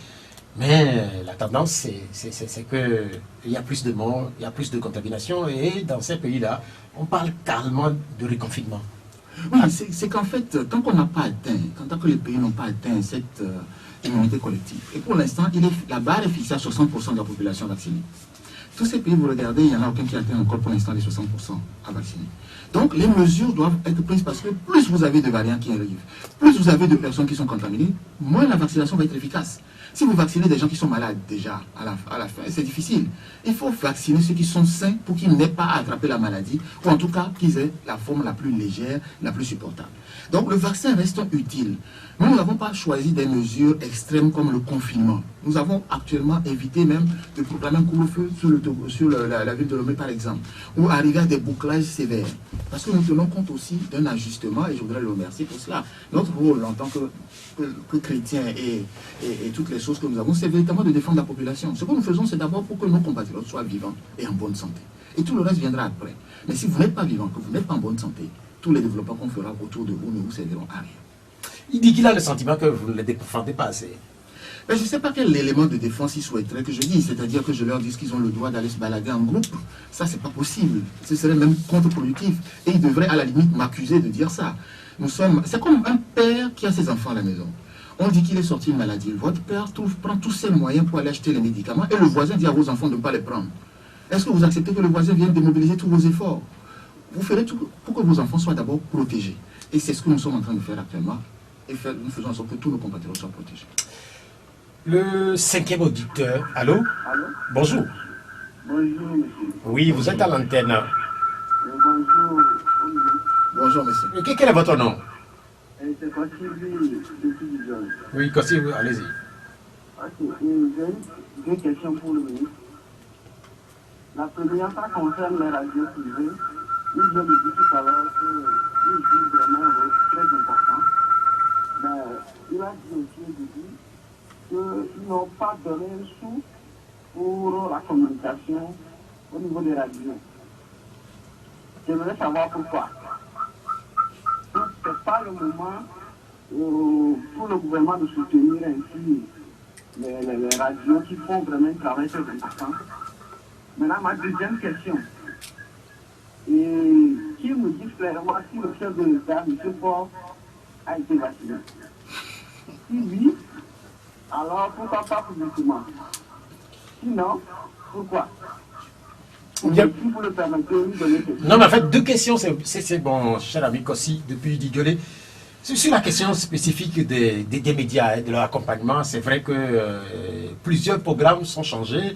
Mais la tendance, c'est qu'il y a plus de morts, il y a plus de contamination. Et dans ces pays-là, on parle carrément de reconfinement. Oui, c'est qu'en fait, tant qu'on n'a pas atteint, tant que les pays n'ont pas atteint cette immunité collective, et pour l'instant, la barre est fixée à 60% de la population vaccinée. Tous ces pays, vous regardez, il n'y en a aucun qui atteint encore pour l'instant les 60% à vacciner. Donc les mesures doivent être prises parce que plus vous avez de variants qui arrivent, plus vous avez de personnes qui sont contaminées, moins la vaccination va être efficace. Si vous vaccinez des gens qui sont malades déjà à la fin, c'est difficile. Il faut vacciner ceux qui sont sains pour qu'ils n'aient pas à attraper la maladie, ou en tout cas qu'ils aient la forme la plus légère, la plus supportable. Donc le vaccin reste utile. Nous n'avons pas choisi des mesures extrêmes comme le confinement. Nous avons actuellement évité même de proclamer un couvre-feu sur la ville de Lomé par exemple, ou arriver à des bouclages sévères. Parce que nous tenons compte aussi d'un ajustement, et je voudrais le remercier pour cela. Notre rôle en tant que chrétiens et toutes les choses que nous avons, c'est véritablement de défendre la population. Ce que nous faisons, c'est d'abord pour que nos compatriotes soient vivants et en bonne santé. Et tout le reste viendra après. Mais si vous n'êtes pas vivant, que vous n'êtes pas en bonne santé, tous les développements qu'on fera autour de vous ne vous serviront à rien. Il dit qu'il a le sentiment que vous ne les défendez pas assez. Mais je ne sais pas quel élément de défense ils souhaiteraient que je dise, c'est-à-dire que je leur dise qu'ils ont le droit d'aller se balader en groupe. Ça, c'est pas possible. Ce serait même contre-productif. Et ils devraient à la limite m'accuser de dire ça. C'est comme un père qui a ses enfants à la maison. On dit qu'il est sorti une maladie. Votre père prend tous ses moyens pour aller acheter les médicaments et le voisin dit à vos enfants de ne pas les prendre. Est-ce que vous acceptez que le voisin vienne démobiliser tous vos efforts? Vous ferez tout pour que vos enfants soient d'abord protégés. Et c'est ce que nous sommes en train de faire actuellement. Et nous faisons en sorte que tous nos compatriotes soient protégés. Le cinquième auditeur. Allô? Allô? Bonjour. Bonjour, monsieur. Oui, vous êtes à l'antenne. Bonjour. Bonjour, monsieur. Quel est votre nom? C'est Kossi depuis Dijon. Oui, Kossi, allez-y. Ok, j'ai deux questions pour le ministre. La première, ça concerne les radios privées. Il vient de dire tout à l'heure qu'ils jouent vraiment un rôle très important. Mais il a dit aussi qu'ils n'ont pas donné un sou pour la communication au niveau des radios. J'aimerais savoir pourquoi. Ce n'est pas le moment pour le gouvernement de soutenir ainsi les radios qui font vraiment un travail très important. Maintenant, ma deuxième question. Et qui me dit clairement si le chef de l'État, M. Faure, a été vacciné? Si oui, alors pourquoi pas publiquement? Sinon, pourquoi? Si vous le permettez, vous donnez quelque chose. Non, mais en fait, deux questions, c'est bon, cher ami Kossi, depuis Didiolé. Sur la question spécifique des médias et de leur accompagnement, c'est vrai que plusieurs programmes sont changés,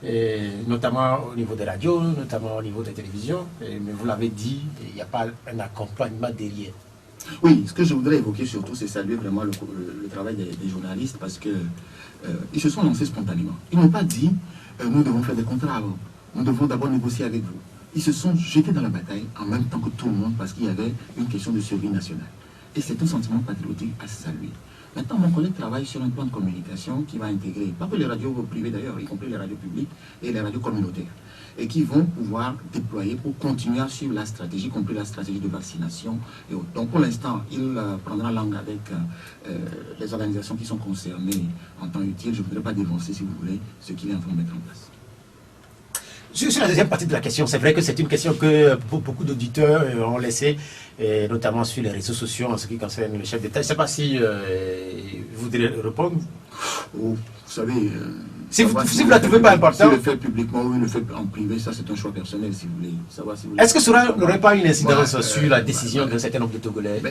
et notamment au niveau des radios, notamment au niveau des télévisions. Mais vous l'avez dit, il n'y a pas un accompagnement derrière. Oui, ce que je voudrais évoquer surtout, c'est saluer vraiment le travail des journalistes parce que ils se sont lancés spontanément. Ils n'ont pas dit nous devons faire des contrats avant, nous devons d'abord négocier avec vous. Ils se sont jetés dans la bataille en même temps que tout le monde parce qu'il y avait une question de survie nationale. Et c'est un sentiment patriotique à saluer. Maintenant, mon collègue travaille sur un plan de communication qui va intégrer, pas que les radios privées d'ailleurs, y compris les radios publiques et les radios communautaires, et qui vont pouvoir déployer pour continuer à suivre la stratégie, y compris la stratégie de vaccination et autres. Donc pour l'instant, il prendra langue avec les organisations qui sont concernées en temps utile. Je ne voudrais pas dévancer, si vous voulez, ce qu'il est en train de mettre en place. Sur la deuxième partie de la question, c'est vrai que c'est une question que beaucoup d'auditeurs ont laissée, et notamment sur les réseaux sociaux en ce qui concerne le chef d'État. Je ne sais pas si vous voudrez répondre. Oh, vous savez, Si vous ne la trouvez pas importante... Si le fait publiquement ou il le fait en privé, ça c'est un choix personnel, si vous voulez savoir. Si Est-ce que cela n'aurait pas une incidence sur la décision d'un certain nombre de Togolais?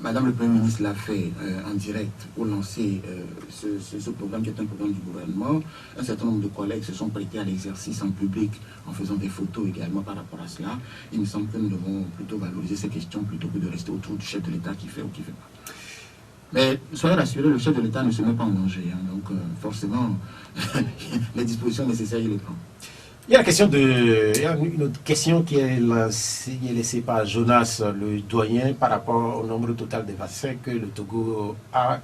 Madame le Premier ministre l'a fait en direct pour lancer ce programme qui est un programme du gouvernement. Un certain nombre de collègues se sont prêtés à l'exercice en public en faisant des photos également par rapport à cela. Il me semble que nous devons plutôt valoriser ces questions plutôt que de rester autour du chef de l'État qui fait ou qui ne fait pas. Mais soyez rassurés, le chef de l'État ne se met pas en danger. Donc forcément, les dispositions nécessaires, il les prend. Il y a une autre question qui est laissée par Jonas, le doyen, par rapport au nombre total de vaccins que le Togo a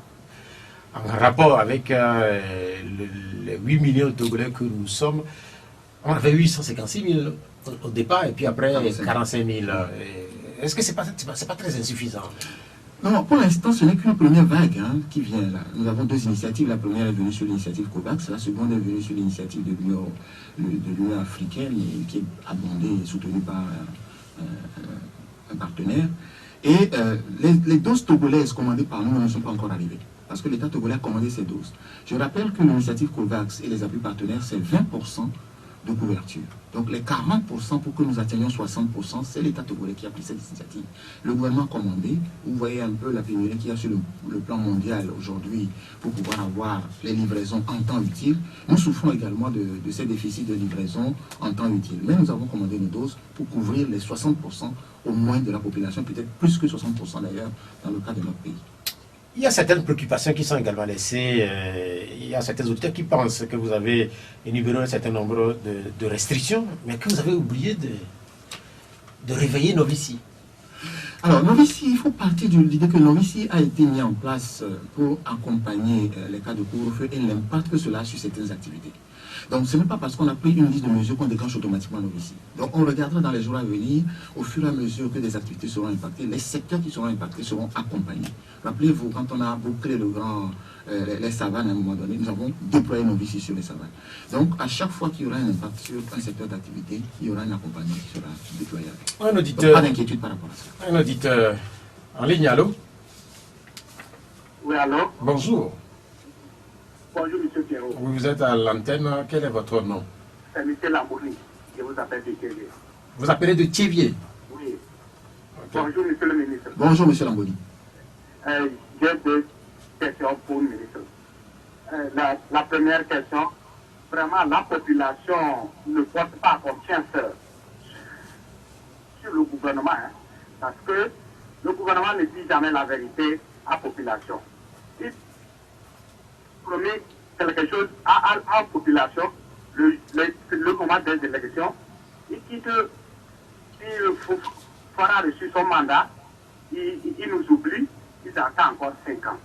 en rapport avec les 8 millions de Togolais que nous sommes. On avait 856 000 au départ et puis après 45 000. Est-ce que c'est pas très insuffisant? Non, pour l'instant, ce n'est qu'une première vague qui vient là. Nous avons deux initiatives. La première est venue sur l'initiative COVAX, la seconde est venue sur l'initiative de l'Union africaine, qui est abondée et soutenue par un partenaire. Et les doses togolaises commandées par nous ne sont pas encore arrivées, parce que l'État togolais a commandé ces doses. Je rappelle que l'initiative COVAX et les appuis partenaires, c'est 20% de couverture. Donc les 40% pour que nous atteignions 60%, c'est l'État togolais qui a pris cette initiative. Le gouvernement a commandé, vous voyez un peu la pénurie qu'il y a sur le plan mondial aujourd'hui pour pouvoir avoir les livraisons en temps utile. Nous souffrons également de ces déficits de livraison en temps utile. Mais nous avons commandé nos doses pour couvrir les 60% au moins de la population, peut-être plus que 60% d'ailleurs dans le cas de notre pays. Il y a certaines préoccupations qui sont également laissées. Il y a certains auditeurs qui pensent que vous avez énuméré un certain nombre de restrictions, mais que vous avez oublié de réveiller Novici. Alors, Novici, il faut partir de l'idée que Novici a été mis en place pour accompagner les cas de couvre-feu et l'impact que cela a sur certaines activités. Donc, ce n'est pas parce qu'on a pris une liste de mesures qu'on déclenche automatiquement Novici. Donc, on regardera dans les jours à venir, au fur et à mesure que des activités seront impactées, les secteurs qui seront impactés seront accompagnés. Rappelez-vous, quand on a bouclé les savanes à un moment donné, nous avons déployé Novici sur les savanes. Donc, à chaque fois qu'il y aura un impact sur un secteur d'activité, il y aura un accompagnement qui sera déployé avec. Un auditeur, donc, pas d'inquiétude par rapport à ça. Un auditeur en ligne, allô? Oui, allô? Bonjour. Bonjour, monsieur Pierrot. Vous êtes à l'antenne. Quel est votre nom? C'est M. Lambourni. Je vous appelle de Thiévier. Vous appelez de Thiévier? Oui. Okay. Bonjour, monsieur le ministre. Bonjour, monsieur Lambourni. J'ai deux questions pour le ministre. La première question, vraiment, la population ne porte pas confiance sur le gouvernement, parce que le gouvernement ne dit jamais la vérité à la population. Il promet quelque chose à la population le moment des élections, et qu'il fera reçu son mandat, il nous oublie, il attend encore 5 ans.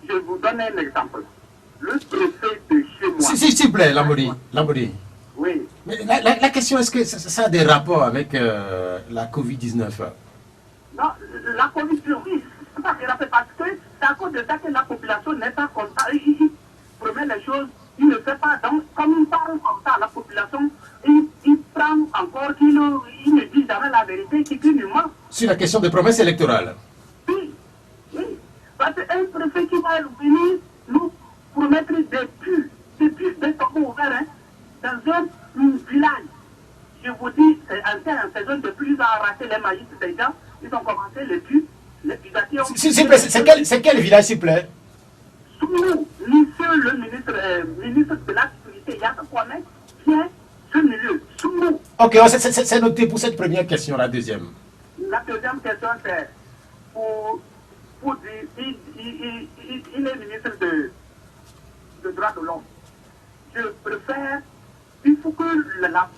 Je vous donne un exemple. Le préfet de chez moi... S'il vous plaît, Lambouri. Oui. Mais la question, est-ce que ça a des rapports avec la Covid-19? Non, la Covid-19, oui, c'est pas grave, parce que c'est à cause de ça que la population n'est pas contente. Il promet les choses, il ne fait pas. Donc, comme il parle comme ça à la population, il prend encore qu'il ne dit jamais la vérité, qu'il nous ment. Sur la question des promesses électorales? Oui, oui. Parce qu'un préfet qui va venir nous promettre des puits des tombeaux ouverts, dans un village. Je vous dis, c'est en saison de pluie, ils ont arraché les maïs des gens, ils ont commencé les puits, les puisatiers. C'est quel village, s'il vous plaît? Soumou, monsieur le ministre de la Sécurité, Yann Kwame, vient ce milieu. Soumou. Ok, c'est noté pour cette première question. La deuxième. La deuxième question, c'est pour dire, il est ministre de droits de l'homme. Je préfère, il faut que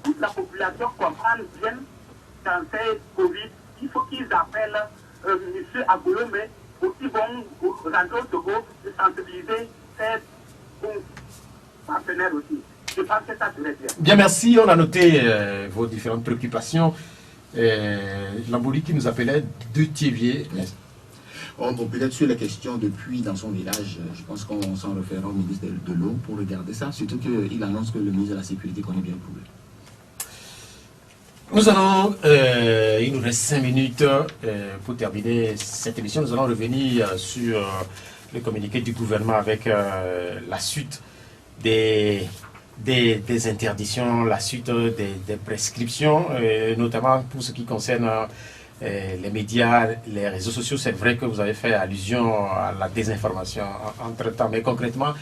toute la population comprenne bien dans ces Covid, il faut qu'ils appellent M. Agolome pour qu'ils vont rentrer au Togo et sensibiliser ses bons partenaires aussi. Je pense que ça serait bien. Bien, merci. On a noté vos différentes préoccupations. Lambouri qui nous appelait de Thiévier. Bon, peut-être sur les questions depuis dans son village, je pense qu'on s'en référera au ministre de l'eau pour regarder ça, surtout qu'il annonce que le ministre de la Sécurité connaît bien le problème. Nous allons, il nous reste 5 minutes pour terminer cette émission. Nous allons revenir sur le communiqué du gouvernement avec la suite des interdictions, la suite des prescriptions, notamment pour ce qui concerne les médias, les réseaux sociaux. C'est vrai que vous avez fait allusion à la désinformation entre-temps, mais concrètement,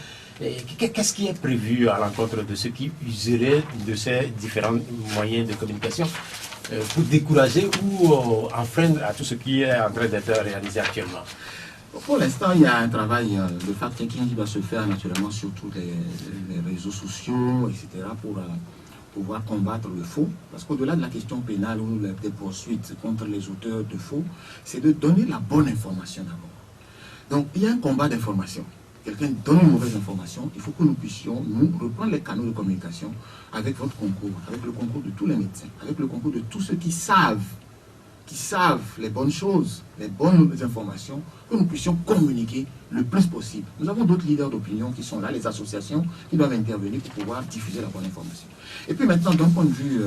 qu'est-ce qui est prévu à l'encontre de ceux qui useraient de ces différents moyens de communication pour décourager ou enfreindre à tout ce qui est en train d'être réalisé actuellement? Pour l'instant, il y a un travail de fact-checking qui va se faire naturellement sur tous les réseaux sociaux, etc., pour pouvoir combattre le faux. Parce qu'au-delà de la question pénale ou des poursuites contre les auteurs de faux, c'est de donner la bonne information d'abord. Donc, il y a un combat d'information. Quelqu'un donne une mauvaise information, il faut que nous puissions, nous, reprendre les canaux de communication avec votre concours, avec le concours de tous les médecins, avec le concours de tous ceux qui savent les bonnes choses, les bonnes informations, que nous puissions communiquer le plus possible. Nous avons d'autres leaders d'opinion qui sont là, les associations qui doivent intervenir pour pouvoir diffuser la bonne information. Et puis maintenant, d'un point de vue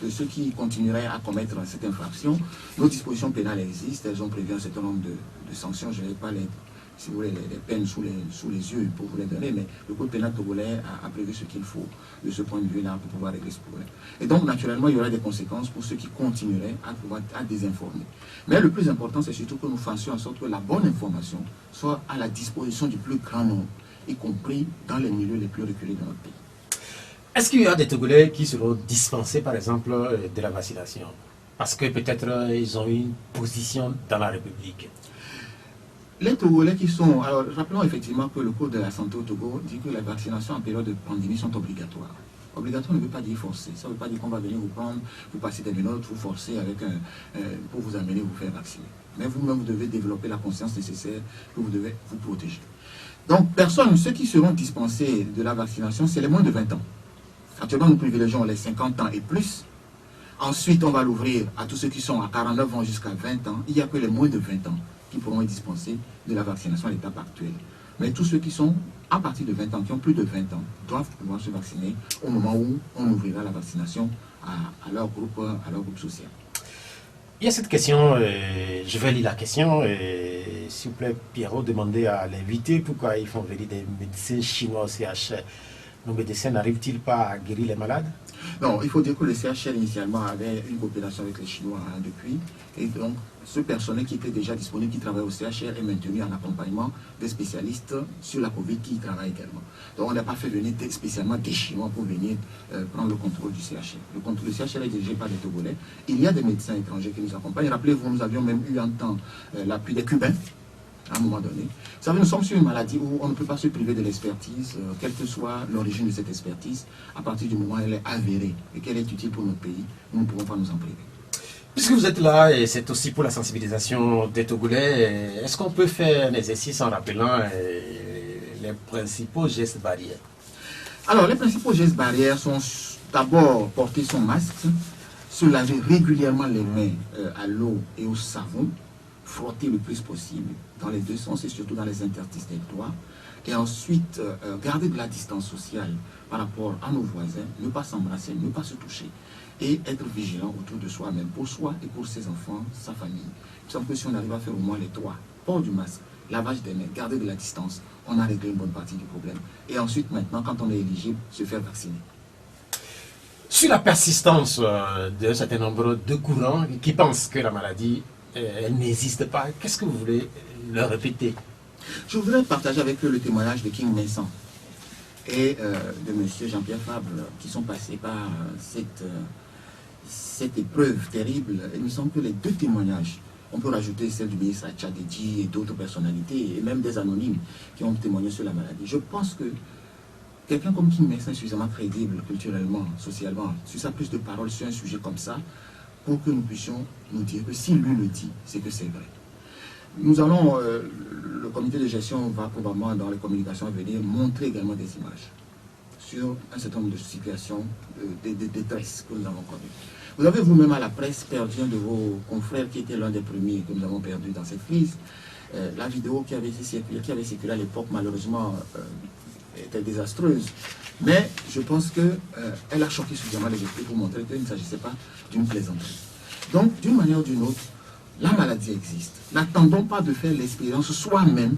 de ceux qui continueraient à commettre cette infraction, nos dispositions pénales existent, elles ont prévu un certain nombre de sanctions. Je n'ai pas si vous voulez, les peines sous les yeux pour vous les donner, mais le code pénal togolais a prévu ce qu'il faut de ce point de vue-là pour pouvoir régler ce problème. Et donc, naturellement, il y aura des conséquences pour ceux qui continueraient à désinformer. Mais le plus important, c'est surtout que nous fassions en sorte que la bonne information soit à la disposition du plus grand nombre, y compris dans les milieux les plus reculés de notre pays. Est-ce qu'il y a des Togolais qui seront dispensés, par exemple, de la vaccination? Parce que peut-être ils ont une position dans la République. Les Togolais qui sont... Alors, rappelons effectivement que le Code de la santé au Togo dit que les vaccinations en période de pandémie sont obligatoires. Obligatoire ne veut pas dire forcer. Ça ne veut pas dire qu'on va venir vous prendre, vous passer des minutes, vous forcer pour vous amener, vous faire vacciner. Mais vous-même, vous devez développer la conscience nécessaire que vous devez vous protéger. Donc, ceux qui seront dispensés de la vaccination, c'est les moins de 20 ans. Actuellement, nous privilégions les 50 ans et plus. Ensuite, on va l'ouvrir à tous ceux qui sont à 49 ans jusqu'à 20 ans. Il n'y a que les moins de 20 ans qui pourront être dispensés de la vaccination à l'étape actuelle. Mais tous ceux qui sont à partir de 20 ans, qui ont plus de 20 ans, doivent pouvoir se vacciner au moment où on ouvrira la vaccination à leur groupe social. Il y a cette question, je vais lire la question, s'il vous plaît, Pierrot, demandez à l'invité pourquoi ils font venir des médecins chinois au CH. Nos médecins n'arrivent-ils pas à guérir les malades? Non, il faut dire que le CHR initialement avait une coopération avec les Chinois depuis. Et donc, ce personnel qui était déjà disponible, qui travaille au CHR, est maintenu en accompagnement des spécialistes sur la Covid qui y travaillent également. Donc, on n'a pas fait venir spécialement des Chinois pour venir prendre le contrôle du CHR. Le CHR est dirigé par des Togolais. Il y a des médecins étrangers qui nous accompagnent. Rappelez-vous, nous avions même eu un temps l'appui des Cubains. À un moment donné. Vous savez, nous sommes sur une maladie où on ne peut pas se priver de l'expertise, quelle que soit l'origine de cette expertise. À partir du moment où elle est avérée et qu'elle est utile pour notre pays, nous ne pouvons pas nous en priver. Puisque vous êtes là, et c'est aussi pour la sensibilisation des Togolais, est-ce qu'on peut faire un exercice en rappelant les principaux gestes barrières? Alors, les principaux gestes barrières sont d'abord porter son masque, se laver régulièrement les mains à l'eau et au savon, frotter le plus possible dans les deux sens et surtout dans les interstices des doigts. Et ensuite, garder de la distance sociale par rapport à nos voisins, ne pas s'embrasser, ne pas se toucher et être vigilant autour de soi-même, pour soi et pour ses enfants, sa famille. Il me semble que si on arrive à faire au moins les trois, port du masque, lavage des mains, garder de la distance, on a réglé une bonne partie du problème. Et ensuite, maintenant, quand on est éligible, se faire vacciner. Sur la persistance d'un certain nombre de courants qui pensent que la maladie elle n'existe pas, qu'est-ce que vous voulez leur répéter? Je voudrais partager avec eux le témoignage de King Vincent et de M. Jean-Pierre Fabre qui sont passés par cette épreuve terrible. Il me semble que les deux témoignages, on peut rajouter celle du ministre Tchadedji et d'autres personnalités, et même des anonymes qui ont témoigné sur la maladie. Je pense que quelqu'un comme King Vincent est suffisamment crédible culturellement, socialement, sur sa prise de parole sur un sujet comme ça, pour que nous puissions nous dire que si lui le dit, c'est que c'est vrai. Nous allons, le comité de gestion va probablement dans les communications à venir montrer également des images sur un certain nombre de situations de détresse que nous avons connues. Vous avez vous-même à la presse perdu un de vos confrères qui était l'un des premiers que nous avons perdu dans cette crise. La vidéo qui avait circulé à l'époque, malheureusement, était désastreuse. Mais je pense qu'elle a choqué suffisamment les esprits pour montrer qu'il ne s'agissait pas d'une plaisanterie. Donc, d'une manière ou d'une autre, la maladie existe. N'attendons pas de faire l'expérience soi-même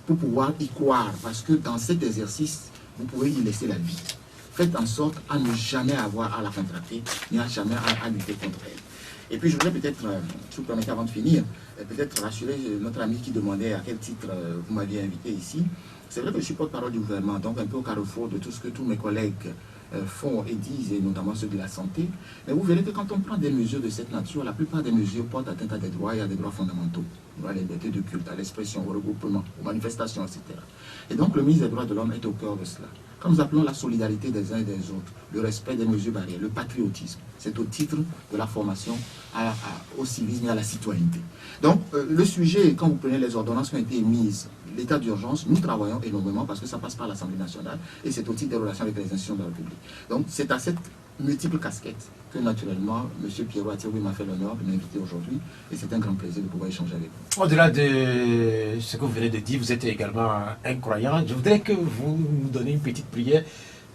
pour pouvoir y croire, parce que dans cet exercice vous pouvez y laisser la vie. Faites en sorte à ne jamais avoir à la contracter, ni à jamais à lutter contre elle. Et puis je voudrais peut-être, si vous permettez avant de finir, peut-être rassurer notre ami qui demandait à quel titre vous m'aviez invité ici. C'est vrai que je suis porte-parole du gouvernement, donc un peu au carrefour de tout ce que tous mes collègues font et disent, et notamment ceux de la santé. Mais vous verrez que quand on prend des mesures de cette nature, la plupart des mesures portent atteinte à des droits et à des droits fondamentaux. À la liberté de culte, à l'expression, au regroupement, aux manifestations, etc. Et donc le ministre des droits de l'homme est au cœur de cela. Quand nous appelons la solidarité des uns et des autres, le respect des mesures barrières, le patriotisme, c'est au titre de la formation au civisme et à la citoyenneté. Donc le sujet, quand vous prenez les ordonnances qui ont été émises, l'état d'urgence, nous travaillons énormément parce que ça passe par l'Assemblée nationale et c'est au titre des relations avec les institutions de la République. Donc c'est à cette multiple casquette que naturellement M. Pierrot Atiroui m'a fait l'honneur de m'inviter aujourd'hui et c'est un grand plaisir de pouvoir échanger avec vous. Au-delà de ce que vous venez de dire, vous êtes également un croyant. Je voudrais que vous nous donniez une petite prière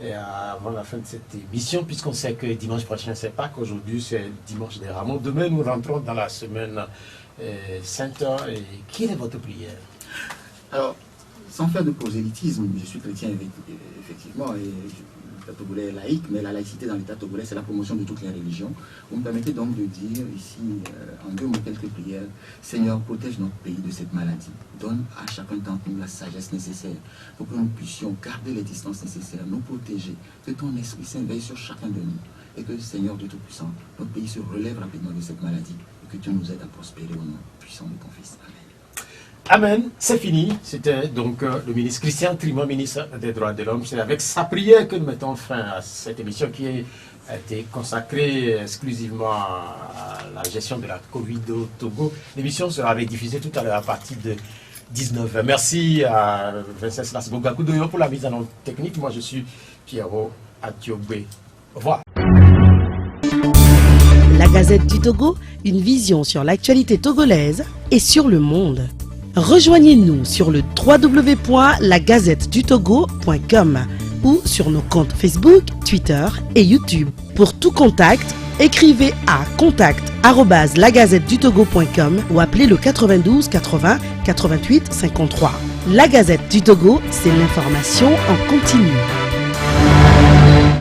avant la fin de cette émission, puisqu'on sait que dimanche prochain c'est Pâques, aujourd'hui c'est dimanche des Rameaux. Demain nous rentrons dans la semaine sainte. Quelle est votre prière? Alors, sans faire de prosélytisme, je suis chrétien effectivement et l'État togolais est laïque, mais la laïcité dans l'État togolais, c'est la promotion de toutes les religions. Vous me permettez donc de dire ici, en 2 mots, quelques prières. Seigneur, protège notre pays de cette maladie. Donne à chacun d'entre nous la sagesse nécessaire pour que nous puissions garder les distances nécessaires, nous protéger. Que ton Esprit Saint veille sur chacun de nous. Et que, Seigneur Dieu Tout-Puissant, notre pays se relève rapidement de cette maladie. Et que tu nous aides à prospérer au nom puissant de ton Fils. Amen. Amen, c'est fini. C'était donc le ministre Christian Trimon, ministre des Droits de l'Homme. C'est avec sa prière que nous mettons fin à cette émission qui a été consacrée exclusivement à la gestion de la Covid au Togo. L'émission sera rediffusée tout à l'heure à partir de 19h. Merci à Vincent Slasbogakudoyo pour la mise en œuvre technique. Moi, je suis Pierrot Atiobé. Au revoir. La Gazette du Togo, une vision sur l'actualité togolaise et sur le monde. Rejoignez-nous sur le www.lagazettedutogo.com ou sur nos comptes Facebook, Twitter et YouTube. Pour tout contact, écrivez à contact@lagazettedutogo.com ou appelez le 92 80 88 53. La Gazette du Togo, c'est l'information en continu.